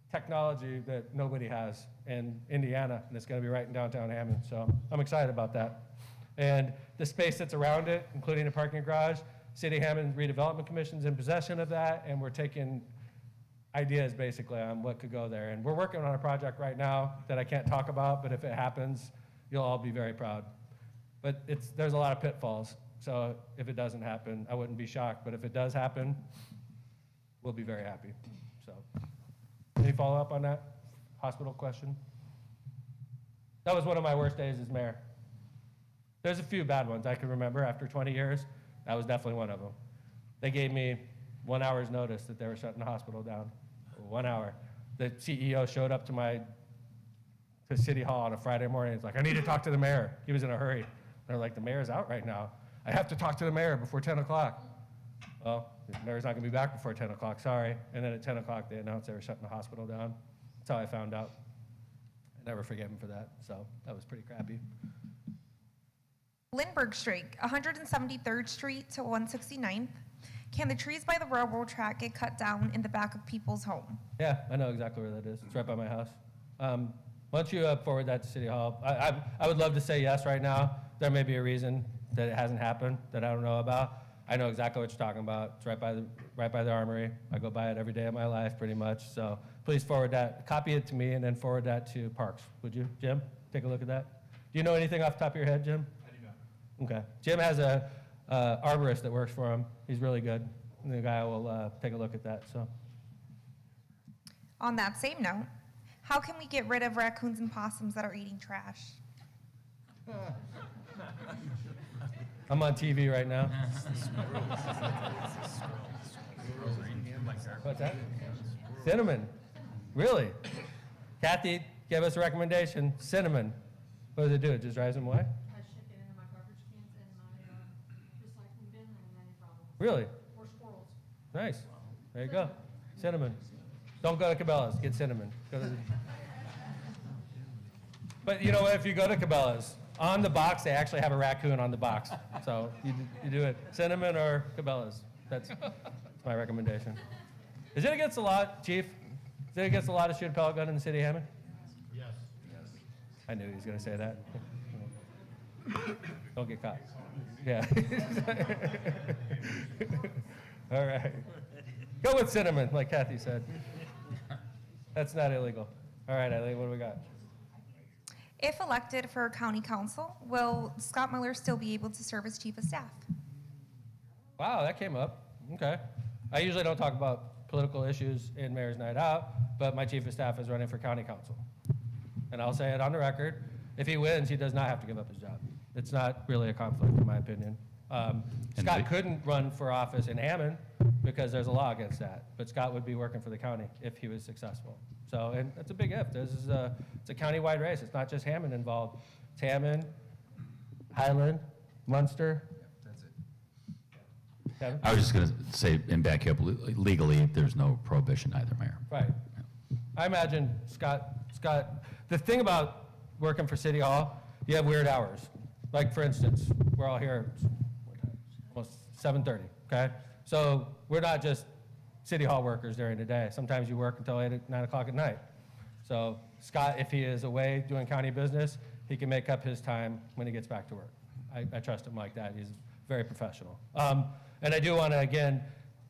technology that nobody has in Indiana, and it's gonna be right in downtown Hammond. So I'm excited about that. And the space that's around it, including the parking garage, City of Hammond Redevelopment Commission's in possession of that, and we're taking ideas basically on what could go there. And we're working on a project right now that I can't talk about, but if it happens, you'll all be very proud. But there's a lot of pitfalls. So if it doesn't happen, I wouldn't be shocked. But if it does happen, we'll be very happy. So any follow up on that hospital question? That was one of my worst days as mayor. There's a few bad ones I can remember after 20 years. That was definitely one of them. They gave me 1 hour's notice that they were shutting the hospital down. 1 hour. The CEO showed up to City Hall on a Friday morning. He's like, I need to talk to the mayor. He was in a hurry. They're like, the mayor's out right now. I have to talk to the mayor before 10 o'clock. Well, the mayor's not gonna be back before 10 o'clock, sorry. And then at 10 o'clock, they announced they were shutting the hospital down. That's how I found out. I never forgave him for that, so that was pretty crappy. Lindbergh Street, 173rd Street to 169th. Can the trees by the railroad track get cut down in the back of people's home? Yeah, I know exactly where that is. It's right by my house. Why don't you forward that to City Hall? I would love to say yes right now. There may be a reason that it hasn't happened that I don't know about. I know exactly what you're talking about. It's right by the Armory. I go by it every day of my life pretty much. So please forward that, copy it to me, and then forward that to Parks. Would you, Jim? Take a look at that. Do you know anything off the top of your head, Jim? I do not. Okay. Jim has a arborist that works for him. He's really good. And the guy will take a look at that. So. On that same note, How can we get rid of raccoons and possums that are eating trash? I'm on TV right now. What's that? Cinnamon. Really? Kathy gave us a recommendation. Cinnamon. What does it do? It just drives them away? Really? Nice. There you go. Cinnamon. Don't go to Cabela's. Get cinnamon. But you know what? If you go to Cabela's, on the box, they actually have a raccoon on the box. So you do it. Cinnamon or Cabela's. That's my recommendation. Is it against the law, Chief? Is it against the law to shoot a pellet gun in the city of Hammond? Yes. I knew he was going to say that. Don't get caught. Yeah. All right. Go with cinnamon, like Kathy said. That's not illegal. All right, Eileen, what do we got? If elected for county council, will Scott Miller still be able to serve as chief of staff? Wow, that came up. Okay. I usually don't talk about political issues in Mayor's Night Out, but my chief of staff is running for county council. And I'll say it on the record. If he wins, he does not have to give up his job. It's not really a conflict, in my opinion. Scott couldn't run for office in Hammond because there's a law against that. But Scott would be working for the county if he was successful. So, and that's a big if. It's a county-wide race. It's not just Hammond involved. It's Hammond, Highland, Munster. That's it. Kevin? I was just going to say, and back you up, legally, there's no prohibition either, Mayor. Right. I imagine Scott, the thing about working for City Hall, you have weird hours. Like, for instance, we're all here almost 7:30, okay? So we're not just City Hall workers during the day. Sometimes you work until 9 o'clock at night. So Scott, if he is away doing county business, he can make up his time when he gets back to work. I trust him like that. He's very professional. And I do want to, again,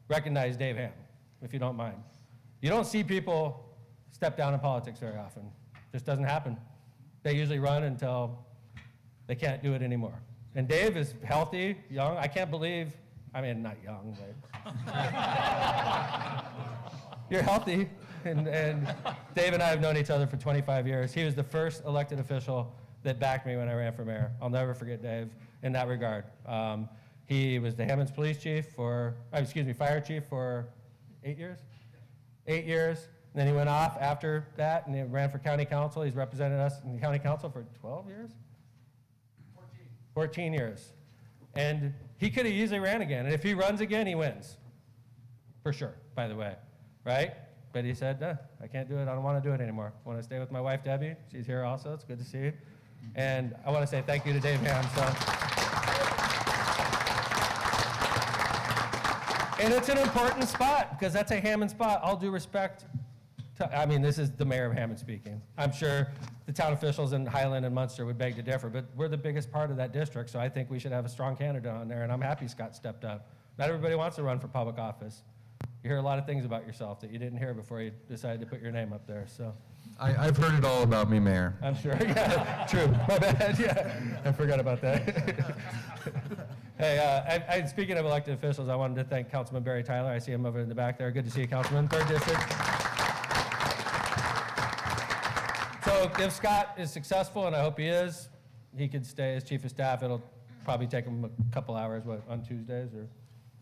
recognize Dave Ham, if you don't mind. You don't see people step down in politics very often. Just doesn't happen. They usually run until they can't do it anymore. And Dave is healthy, young. I can't believe, I mean, not young, but you're healthy. And Dave and I have known each other for 25 years. He was the first elected official that backed me when I ran for mayor. I'll never forget Dave in that regard. He was the Hammond's fire chief for 8 years? 8 years. And then he went off after that and he ran for county council. He's represented us in the county council for 12 years? 14 years. And he could have easily ran again. And if he runs again, he wins. For sure, by the way. Right? But he said, no, I can't do it. I don't want to do it anymore. I want to stay with my wife, Debbie. She's here also. It's good to see you. And I want to say thank you to Dave Ham. And it's an important spot because that's a Hammond spot. All due respect this is the mayor of Hammond speaking. I'm sure the town officials in Highland and Munster would beg to differ, but we're the biggest part of that district, so I think we should have a strong candidate on there, and I'm happy Scott stepped up. Not everybody wants to run for public office. You hear a lot of things about yourself that you didn't hear before you decided to put your name up there, so. I've heard it all about me, Mayor. I'm sure, yeah, true, my bad, yeah, I forgot about that. Hey, speaking of elected officials, I wanted to thank Councilman Barry Tyler. I see him over in the back there. Good to see you, Councilman, 3rd District. So if Scott is successful, and I hope he is, he could stay as chief of staff. It'll probably take him a couple hours, on Tuesdays or?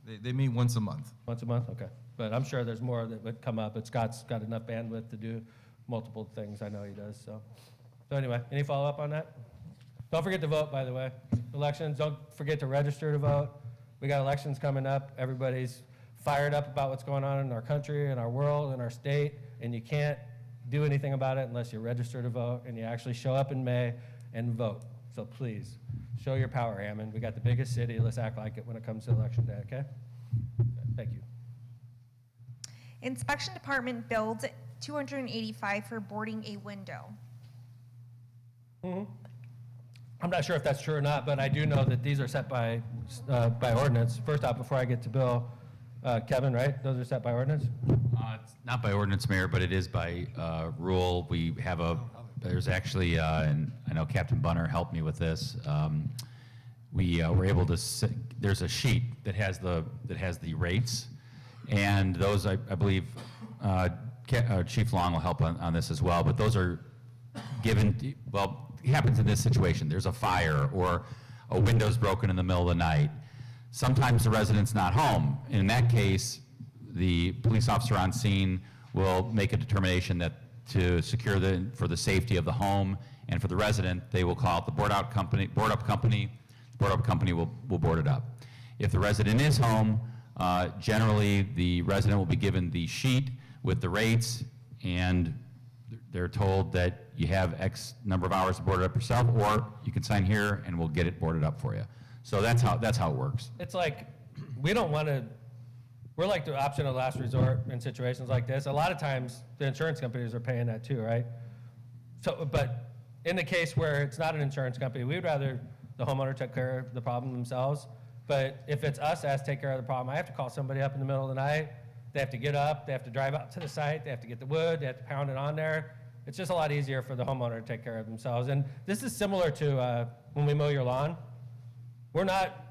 They meet once a month. Once a month, okay. But I'm sure there's more that would come up, but Scott's got enough bandwidth to do multiple things. I know he does, so. So anyway, any follow-up on that? Don't forget to vote, by the way. Elections, don't forget to register to vote. We got elections coming up. Everybody's fired up about what's going on in our country and our world and our state, and you can't do anything about it unless you register to vote and you actually show up in May and vote. So please, show your power, Hammond. We got the biggest city. Let's act like it when it comes to election day, okay? Thank you. Inspection department billed $285 for boarding a window. Mm-hmm. I'm not sure if that's true or not, but I do know that these are set by ordinance. First off, before I get to Bill, Kevin, right? Those are set by ordinance? It's not by ordinance, Mayor, but it is by rule. We have there's actually, and I know Captain Bunner helped me with this. We were able to, there's a sheet that has the rates, and those, I believe, Chief Long will help on this as well, but those are given, well, it happens in this situation. There's a fire or a window's broken in the middle of the night. Sometimes the resident's not home. In that case, the police officer on scene will make a determination that to secure for the safety of the home and for the resident, they will call out the board up company. The board up company will board it up. If the resident is home, generally the resident will be given the sheet with the rates, and they're told that you have X number of hours to board it up yourself, or you can sign here and we'll get it boarded up for you. So that's how it works. It's like, we don't want to, we're like the option of last resort in situations like this. A lot of times, the insurance companies are paying that too, right? So, but in the case where it's not an insurance company, we'd rather the homeowner take care of the problem themselves. But if it's us that has to take care of the problem, I have to call somebody up in the middle of the night. They have to get up, they have to drive out to the site, they have to get the wood, they have to pound it on there. It's just a lot easier for the homeowner to take care of themselves. And this is similar to when we mow your lawn. We're not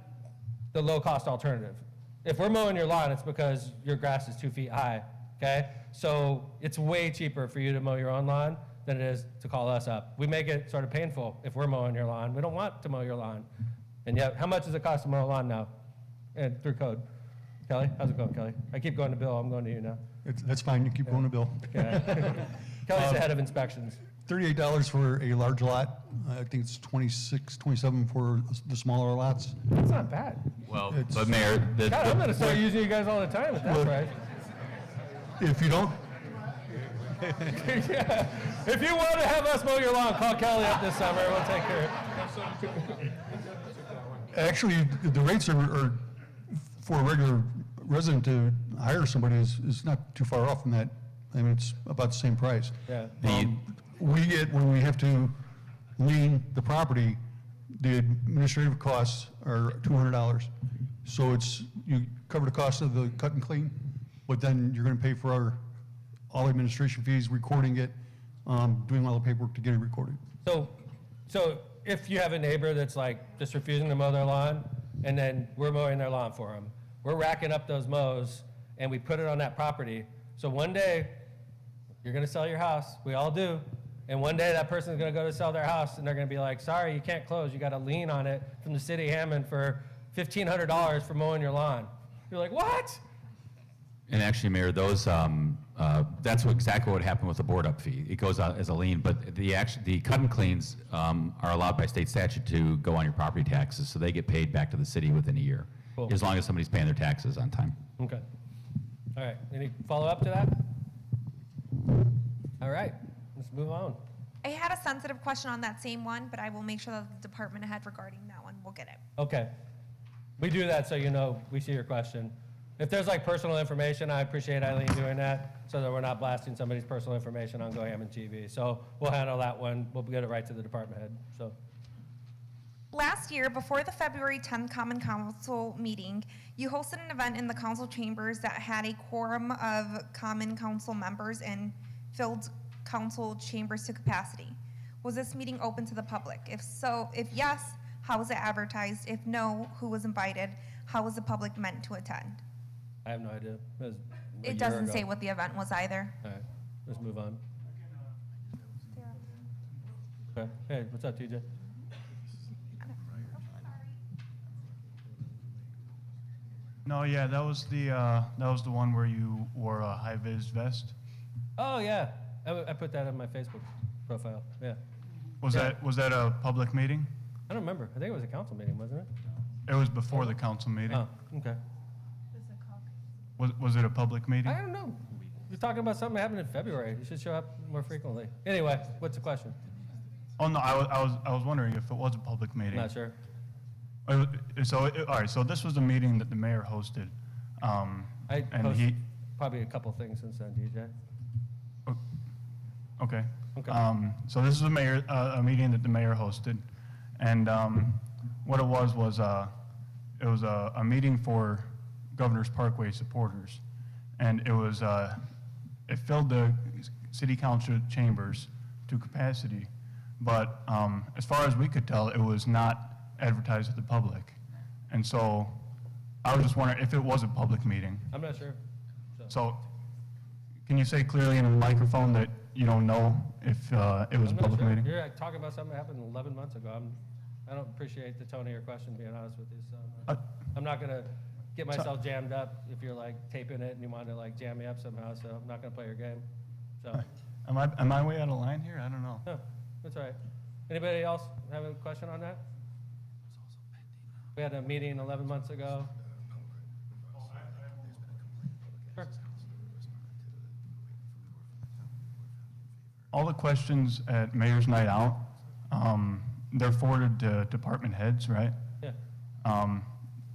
the low-cost alternative. If we're mowing your lawn, it's because your grass is 2 feet high, okay? So it's way cheaper for you to mow your own lawn than it is to call us up. We make it sort of painful if we're mowing your lawn. We don't want to mow your lawn. And yet, how much does it cost to mow a lawn now? And through code. Kelly, how's it going, Kelly? I keep going to Bill, I'm going to you now. That's fine, you keep going to Bill. Yeah. Kelly's the head of inspections. $38 for a large lot. I think it's 27 for the smaller lots. That's not bad. Well, but Mayor, God, I'm going to start using you guys all the time at that price. If you don't, Yeah. If you want to have us mow your lawn, call Kelly up this summer. We'll take care of it. actually, the rates are for a regular resident to hire somebody is not too far off from that. I mean, it's about the same price. Yeah. We get, when we have to lien the property, the administrative costs are $200. So you cover the cost of the cut and clean, but then you're gonna pay for all administration fees, recording it, doing all the paperwork to get it recorded. So if you have a neighbor that's like just refusing to mow their lawn, and then we're mowing their lawn for them, we're racking up those mows, and we put it on that property. So one day, you're gonna sell your house, we all do, and one day that person's gonna go to sell their house, and they're gonna be like, sorry, you can't close, you got a lien on it from the city of Hammond for $1,500 for mowing your lawn. You're like, what? And actually, Mayor, those that's exactly what happened with the board up fee. It goes out as a lien, but the cut and cleans are allowed by state statute to go on your property taxes, so they get paid back to the city within a year, Cool. as long as somebody's paying their taxes on time. Okay. All right, any follow-up to that? All right, let's move on. I had a sensitive question on that same one, but I will make sure that the department head regarding that one will get it. Okay. We do that so you know we see your question. If there's like personal information, I appreciate Eileen doing that so that we're not blasting somebody's personal information on Go Hammond TV. So we'll handle that one. We'll get it right to the department head. So Last year, before the February 10th Common Council meeting, you hosted an event in the council chambers that had a quorum of Common Council members and filled council chambers to capacity. Was this meeting open to the public? If so, if yes, how was it advertised? If no, who was invited? How was the public meant to attend? I have no idea. It doesn't say what the event was either. All right, let's move on. Okay. Hey, what's up, TJ? No, yeah, that was the one where you wore a high-vis vest. Oh, yeah. I put that on my Facebook profile. Yeah. Was that a public meeting? I don't remember. I think it was a council meeting, wasn't it? It was before the council meeting. Oh, okay. Was it a public meeting? I don't know. You're talking about something that happened in February. You should show up more frequently. Anyway, what's the question? Oh no, I was wondering if it was a public meeting. Not sure. All right. So this was a meeting that the mayor hosted. I posted probably a couple things since then, DJ. Okay. Okay. So this is a meeting that the mayor hosted, and what it was it was a meeting for Governor's Parkway supporters, and it filled the city council chambers to capacity, but as far as we could tell, it was not advertised to the public, and so I was just wondering if it was a public meeting. I'm not sure. So Can you say clearly in the microphone that you don't know if it was a I'm not public sure. meeting? You're talking about something that happened 11 months ago. I don't appreciate the tone of your question, being honest with you. So I'm not going to get myself jammed up if you're like taping it and you want to like jam me up somehow. So I'm not going to play your game. So Am I way out of line here? I don't know. no, that's all right. Anybody else have a question on that? We had a meeting 11 months ago. Sure. All the questions at Mayor's Night Out, they're forwarded to department heads, right? Yeah.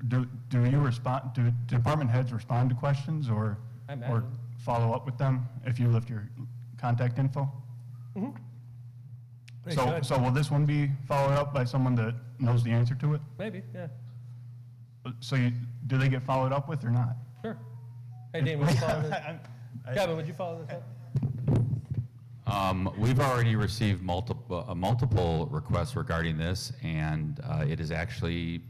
Do you respond, do department heads respond to questions or I imagine. follow up with them if you left your contact info? Mhm. They So, could. so will this one be followed up by someone that knows the answer to it? Maybe, yeah. So do they get followed up with or not? Sure. Hey, Dean, would you follow this? Kevin, would you follow this up? We've already received multiple requests regarding this, and it is actually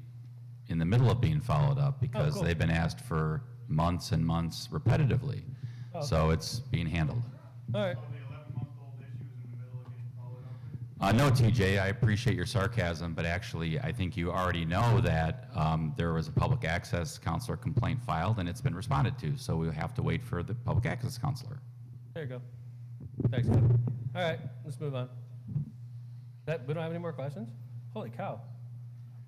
in the middle of being followed up because cool. they've been asked for months and months repetitively. Oh, okay. So it's being handled. All right. No, TJ, I appreciate your sarcasm, but actually, I think you already know that there was a public access counselor complaint filed, and it's been responded to. So we'll have to wait for the public access counselor. There you go. Thanks, Kevin. All right, let's move on. We don't have any more questions? Holy cow.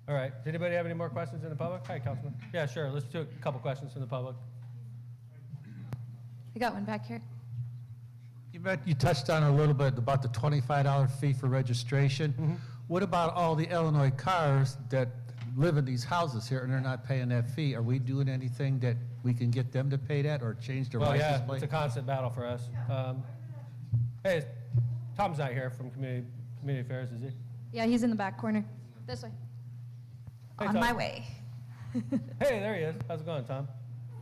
All right, does anybody have any more questions in the public? Hi, Councilman. Yeah, sure, let's do a couple questions from the public. I got one back here. You touched on a little bit about the $25 fee for registration. What about all the Illinois cars that live in these houses here and they're not paying that fee? Are we doing anything that we can get them to pay that or change their Well, license yeah, plate? it's a constant battle for us. Hey, Tom's not here from Community Affairs, is he? Yeah, he's in the back corner. This way. Hey, On Tom. my way. Hey, there he is. How's it going, Tom?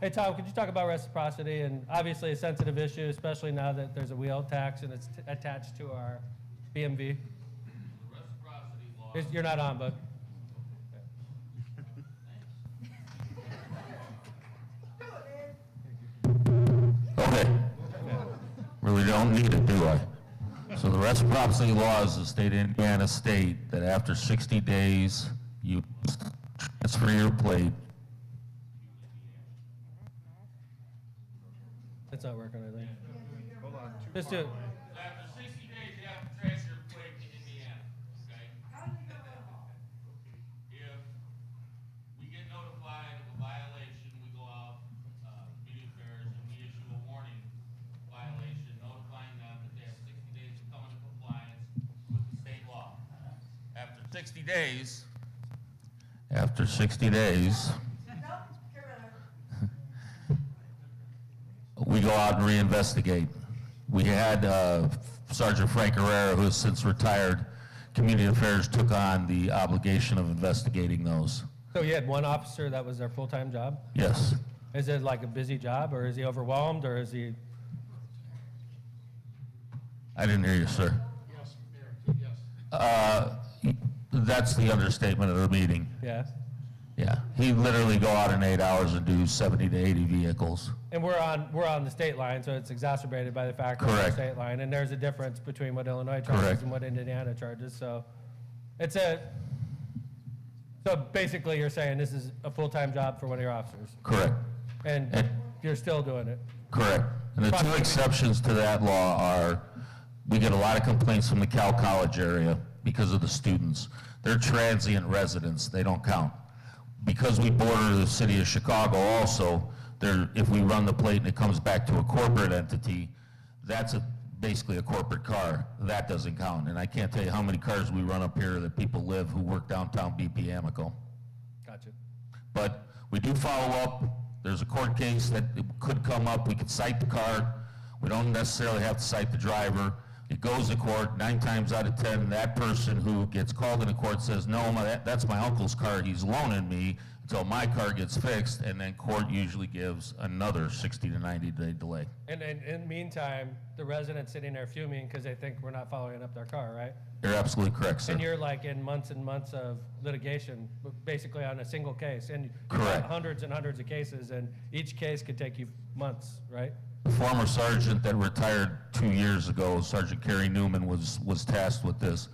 Hey, Tom, could you talk about reciprocity and obviously a sensitive issue, especially now that there's a wheel tax and it's attached to our BMV? You're not on, but. Okay. Really don't need it, do I? So the reciprocity law is the state of Indiana state that after 60 days, you transfer your plate. It's not working, I think. Hold on. Just do it. After 60 days, you have to transfer your plate to Indiana, okay? If we get notified of a violation, we go out, Community Affairs, and we issue a warning violation, notifying them that they have 60 days to come into compliance with the state law. After 60 days, we go out and reinvestigate. We had Sergeant Frank Herrera, who has since retired. Community Affairs took on the obligation of investigating those. So you had one officer that was their full-time job? Yes. Is it like a busy job, or is he overwhelmed, or is he? I didn't hear you, sir. That's the understatement of the meeting. Yeah. Yeah. He'd literally go out in 8 hours and do 70 to 80 vehicles. And we're on the state line, so it's exacerbated by the fact that we're on the Correct. state line, and there's a difference between what Illinois charges Correct. and what Indiana charges. So so basically, you're saying this is a full-time job for one of your officers, Correct. and you're still doing it. Correct. And the two exceptions to that law are, we get a lot of complaints from the Cal College area because of the students. They're transient residents, they don't count. Because we border the city of Chicago also, if we run the plate and it comes back to a corporate entity, that's basically a corporate car. That doesn't count. And I can't tell you how many cars we run up here that people live who work downtown BP Amico. Gotcha. But we do follow up. There's a court case that could come up. We could cite the car. We don't necessarily have to cite the driver. It goes to court. 9 times out of 10, that person who gets called into court says, no, that's my uncle's car. He's loaning me until my car gets fixed. And then court usually gives another 60 to 90-day delay. And in the meantime, the resident's sitting there fuming because they think we're not following up their car, right? You're absolutely correct, sir. And you're like in months and months of litigation, basically on a single case. And you've got Correct. hundreds and hundreds of cases, and each case could take you months, right? The former sergeant that retired 2 years ago, Sergeant Kerry Newman, was tasked with this.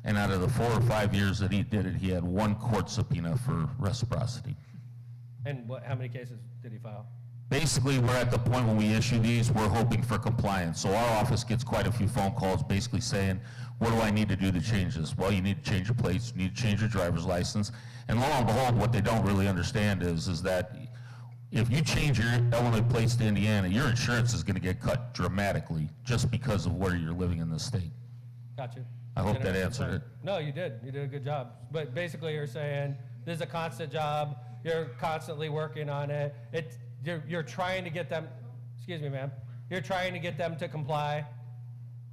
And out of the 4 or 5 years that he did it, he had 1 court subpoena for reciprocity. And how many cases did he file? Basically, we're at the point when we issue these, we're hoping for compliance. So our office gets quite a few phone calls basically saying, what do I need to do to change this? Well, you need to change your plates, you need to change your driver's license. And lo and behold, what they don't really understand is that if you change your Illinois plates to Indiana, your insurance is going to get cut dramatically just because of where you're living in the state. Got you. I hope that answered it. No, you did. You did a good job. But basically, you're saying this is a constant job. You're constantly working on it. You're trying to get them. Excuse me, ma'am. You're trying to get them to comply,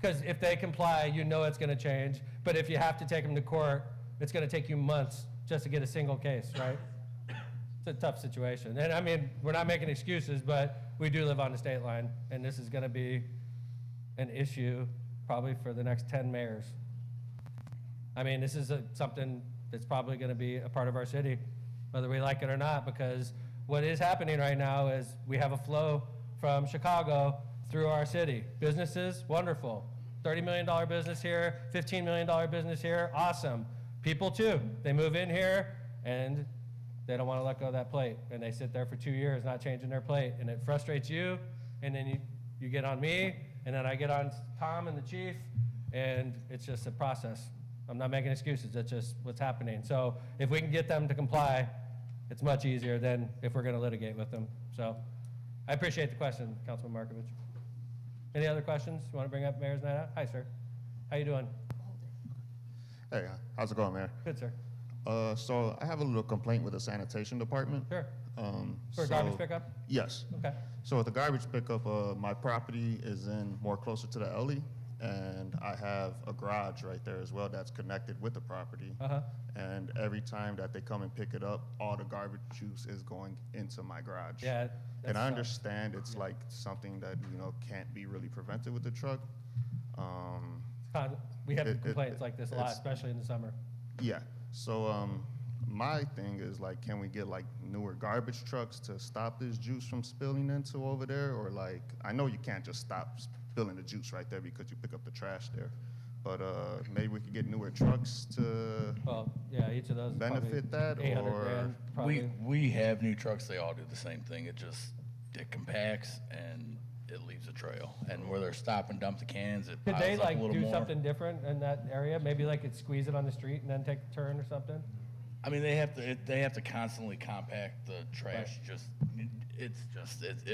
because if they comply, you know it's going to change. But if you have to take them to court, it's going to take you months just to get a single case, right? It's a tough situation. And I mean, we're not making excuses, but we do live on the state line, and this is going to be an issue probably for the next 10 mayors. I mean, this is something that's probably going to be a part of our city, whether we like it or not, because what is happening right now is we have a flow from Chicago through our city. Businesses, wonderful. $30 million business here, $15 million business here, awesome. People too, they move in here and they don't want to let go of that plate, and they sit there for 2 years not changing their plate, and it frustrates you, and then you get on me, and then I get on Tom and the chief, and it's just a process. I'm not making excuses, that's just what's happening. So if we can get them to comply, it's much easier than if we're going to litigate with them. So I appreciate the question, Councilman Markovich. Any other questions you want to bring up, Mayor's Night Out? Hi, sir. How you doing? Hey, how's it going, Mayor? Good, sir. So I have a little complaint with the sanitation department. Sure. For garbage pickup? Yes. Okay. So with the garbage pickup, my property is in more closer to the alley, and I have a garage right there as well that's connected with the property. Uh-huh. And every time that they come and pick it up, all the garbage juice is going into my garage. Yeah. And I understand it's like something that, can't be really prevented with the truck. We have complaints like this a lot, especially in the summer. Yeah. So my thing is, like, can we get like newer garbage trucks to stop this juice from spilling into over there? Or like, I know you can't just stop spilling the juice right there because you pick up the trash there. But maybe we could get newer trucks to each of those is benefit that, $800 or grand, probably. We have new trucks, they all do the same thing. It compacts and it leaves a trail. And where they're stop and dump the cans, it Could piles they up a like little do more. something different in that area? Maybe like it squeeze it on the street and then take a turn or something? I mean, they have to constantly compact the trash. It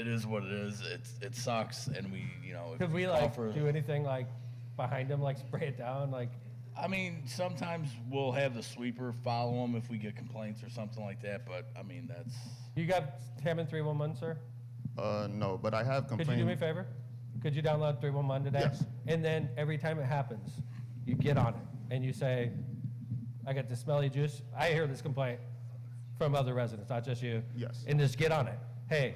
is what it is. It sucks, and we, if Could we like do anything like behind them, like spray it down, like? I mean, sometimes we'll have the sweeper follow them if we get complaints or something like that. But I mean, that's. You got Hammond 311, sir? No, but I have complained. Could you do me a favor? Could you download 311 today? Yes. And then every time it happens, you get on it and you say, I got the smelly juice. I hear this complaint from other residents, not just you. Yes. And just get on it. Hey,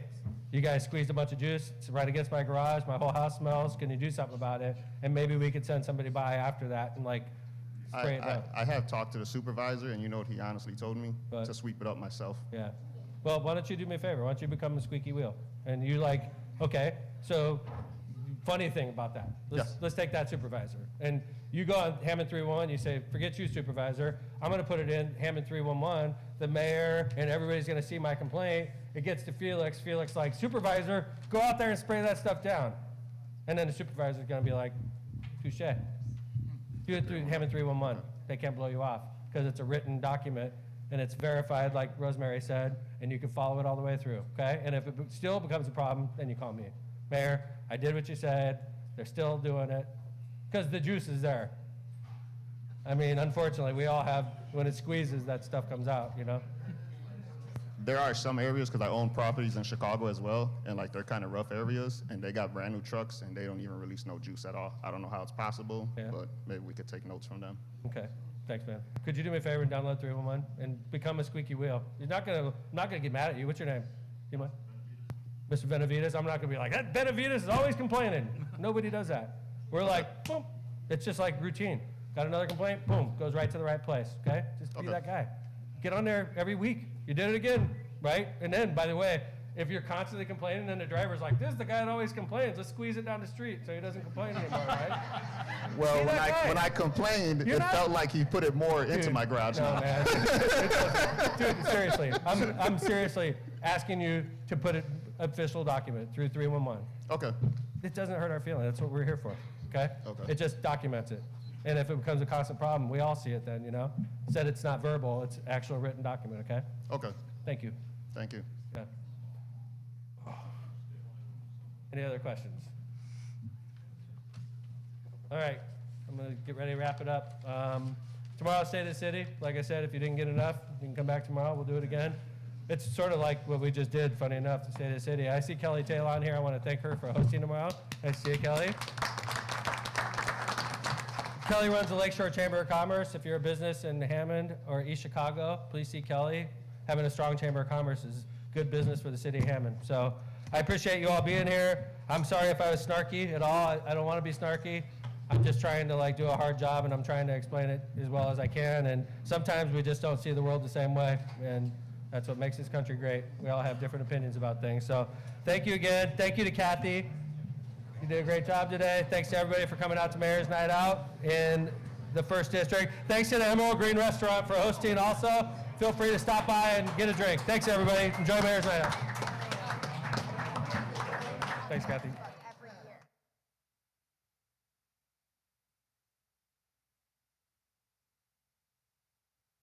you guys squeezed a bunch of juice. It's right against my garage. My whole house smells. Can you do something about it? And maybe we could send somebody by after that and like spray it down. I have talked to the supervisor, and you know what he honestly told me? To sweep it up myself. Yeah. Well, why don't you do me a favor? Why don't you become a squeaky wheel? And you like, okay, so funny thing about that. Let's take that supervisor. And you go on Hammond 311, you say, forget you, supervisor. I'm going to put it in Hammond 311. The mayor and everybody's going to see my complaint. It gets to Felix. Felix like, supervisor, go out there and spray that stuff down. And then the supervisor's going to be like, touche. Do it through Hammond 311. They can't blow you off because it's a written document and it's verified, like Rosemary said, and you can follow it all the way through, okay? And if it still becomes a problem, then you call me. Mayor, I did what you said. They're still doing it because the juice is there. I mean, unfortunately, we all have, when it squeezes, that stuff comes out, There are some areas, because I own properties in Chicago as well, and like they're kind of rough areas, and they got brand new trucks, and they don't even release no juice at all. I don't know how it's possible, but maybe we could take notes from them. Okay, thanks, man. Could you do me a favor and download 311 and become a squeaky wheel? I'm not gonna get mad at you. What's your name? You mind? Mr. Benavides. I'm not gonna be like, that Benavides is always complaining. Nobody does that. We're like, boom. It's just like routine. Got another complaint? Boom, goes right to the right place. Okay, just be that guy. Get on there every week. You did it again, right? And then, by the way, if you're constantly complaining, then the driver's like, this is the guy that always complains. Let's squeeze it down the street so he doesn't complain anymore, right? Well, See that guy? when I complained, You're it not- felt like he put it more into Dude, my garage no, now. man. It doesn't. Dude, seriously, I'm seriously asking you to put an official document through 311. Okay. It doesn't hurt our feelings. That's what we're here for, okay? Okay. It just documents it. And if it becomes a constant problem, we all see it then, you know? Said it's not verbal, it's actual written document, okay? Okay. Thank you. Thank you. Yeah. Any other questions? All right, I'm gonna get ready to wrap it up. Tomorrow, State of the City. Like I said, if you didn't get enough, you can come back tomorrow, we'll do it again. It's sort of like what we just did, funny enough, the State of the City. I see Kelly Taylor on here, I wanna thank her for hosting tomorrow. Nice to see you, Kelly. Kelly runs the Lakeshore Chamber of Commerce. If you're a business in Hammond or East Chicago, please see Kelly. Having a strong Chamber of Commerce is good business for the city of Hammond. So I appreciate you all being here. I'm sorry if I was snarky at all. I don't want to be snarky. I'm just trying to like do a hard job, and I'm trying to explain it as well as I can. And sometimes we just don't see the world the same way, and that's what makes this country great. We all have different opinions about things. So thank you again. Thank you to Kathy. You did a great job today. Thanks to everybody for coming out to Mayor's Night Out in the 1st District. Thanks to the Emerald Green Restaurant for hosting also. Feel free to stop by and get a drink. Thanks, everybody. Enjoy Mayor's Night Out. Thanks, Kathy.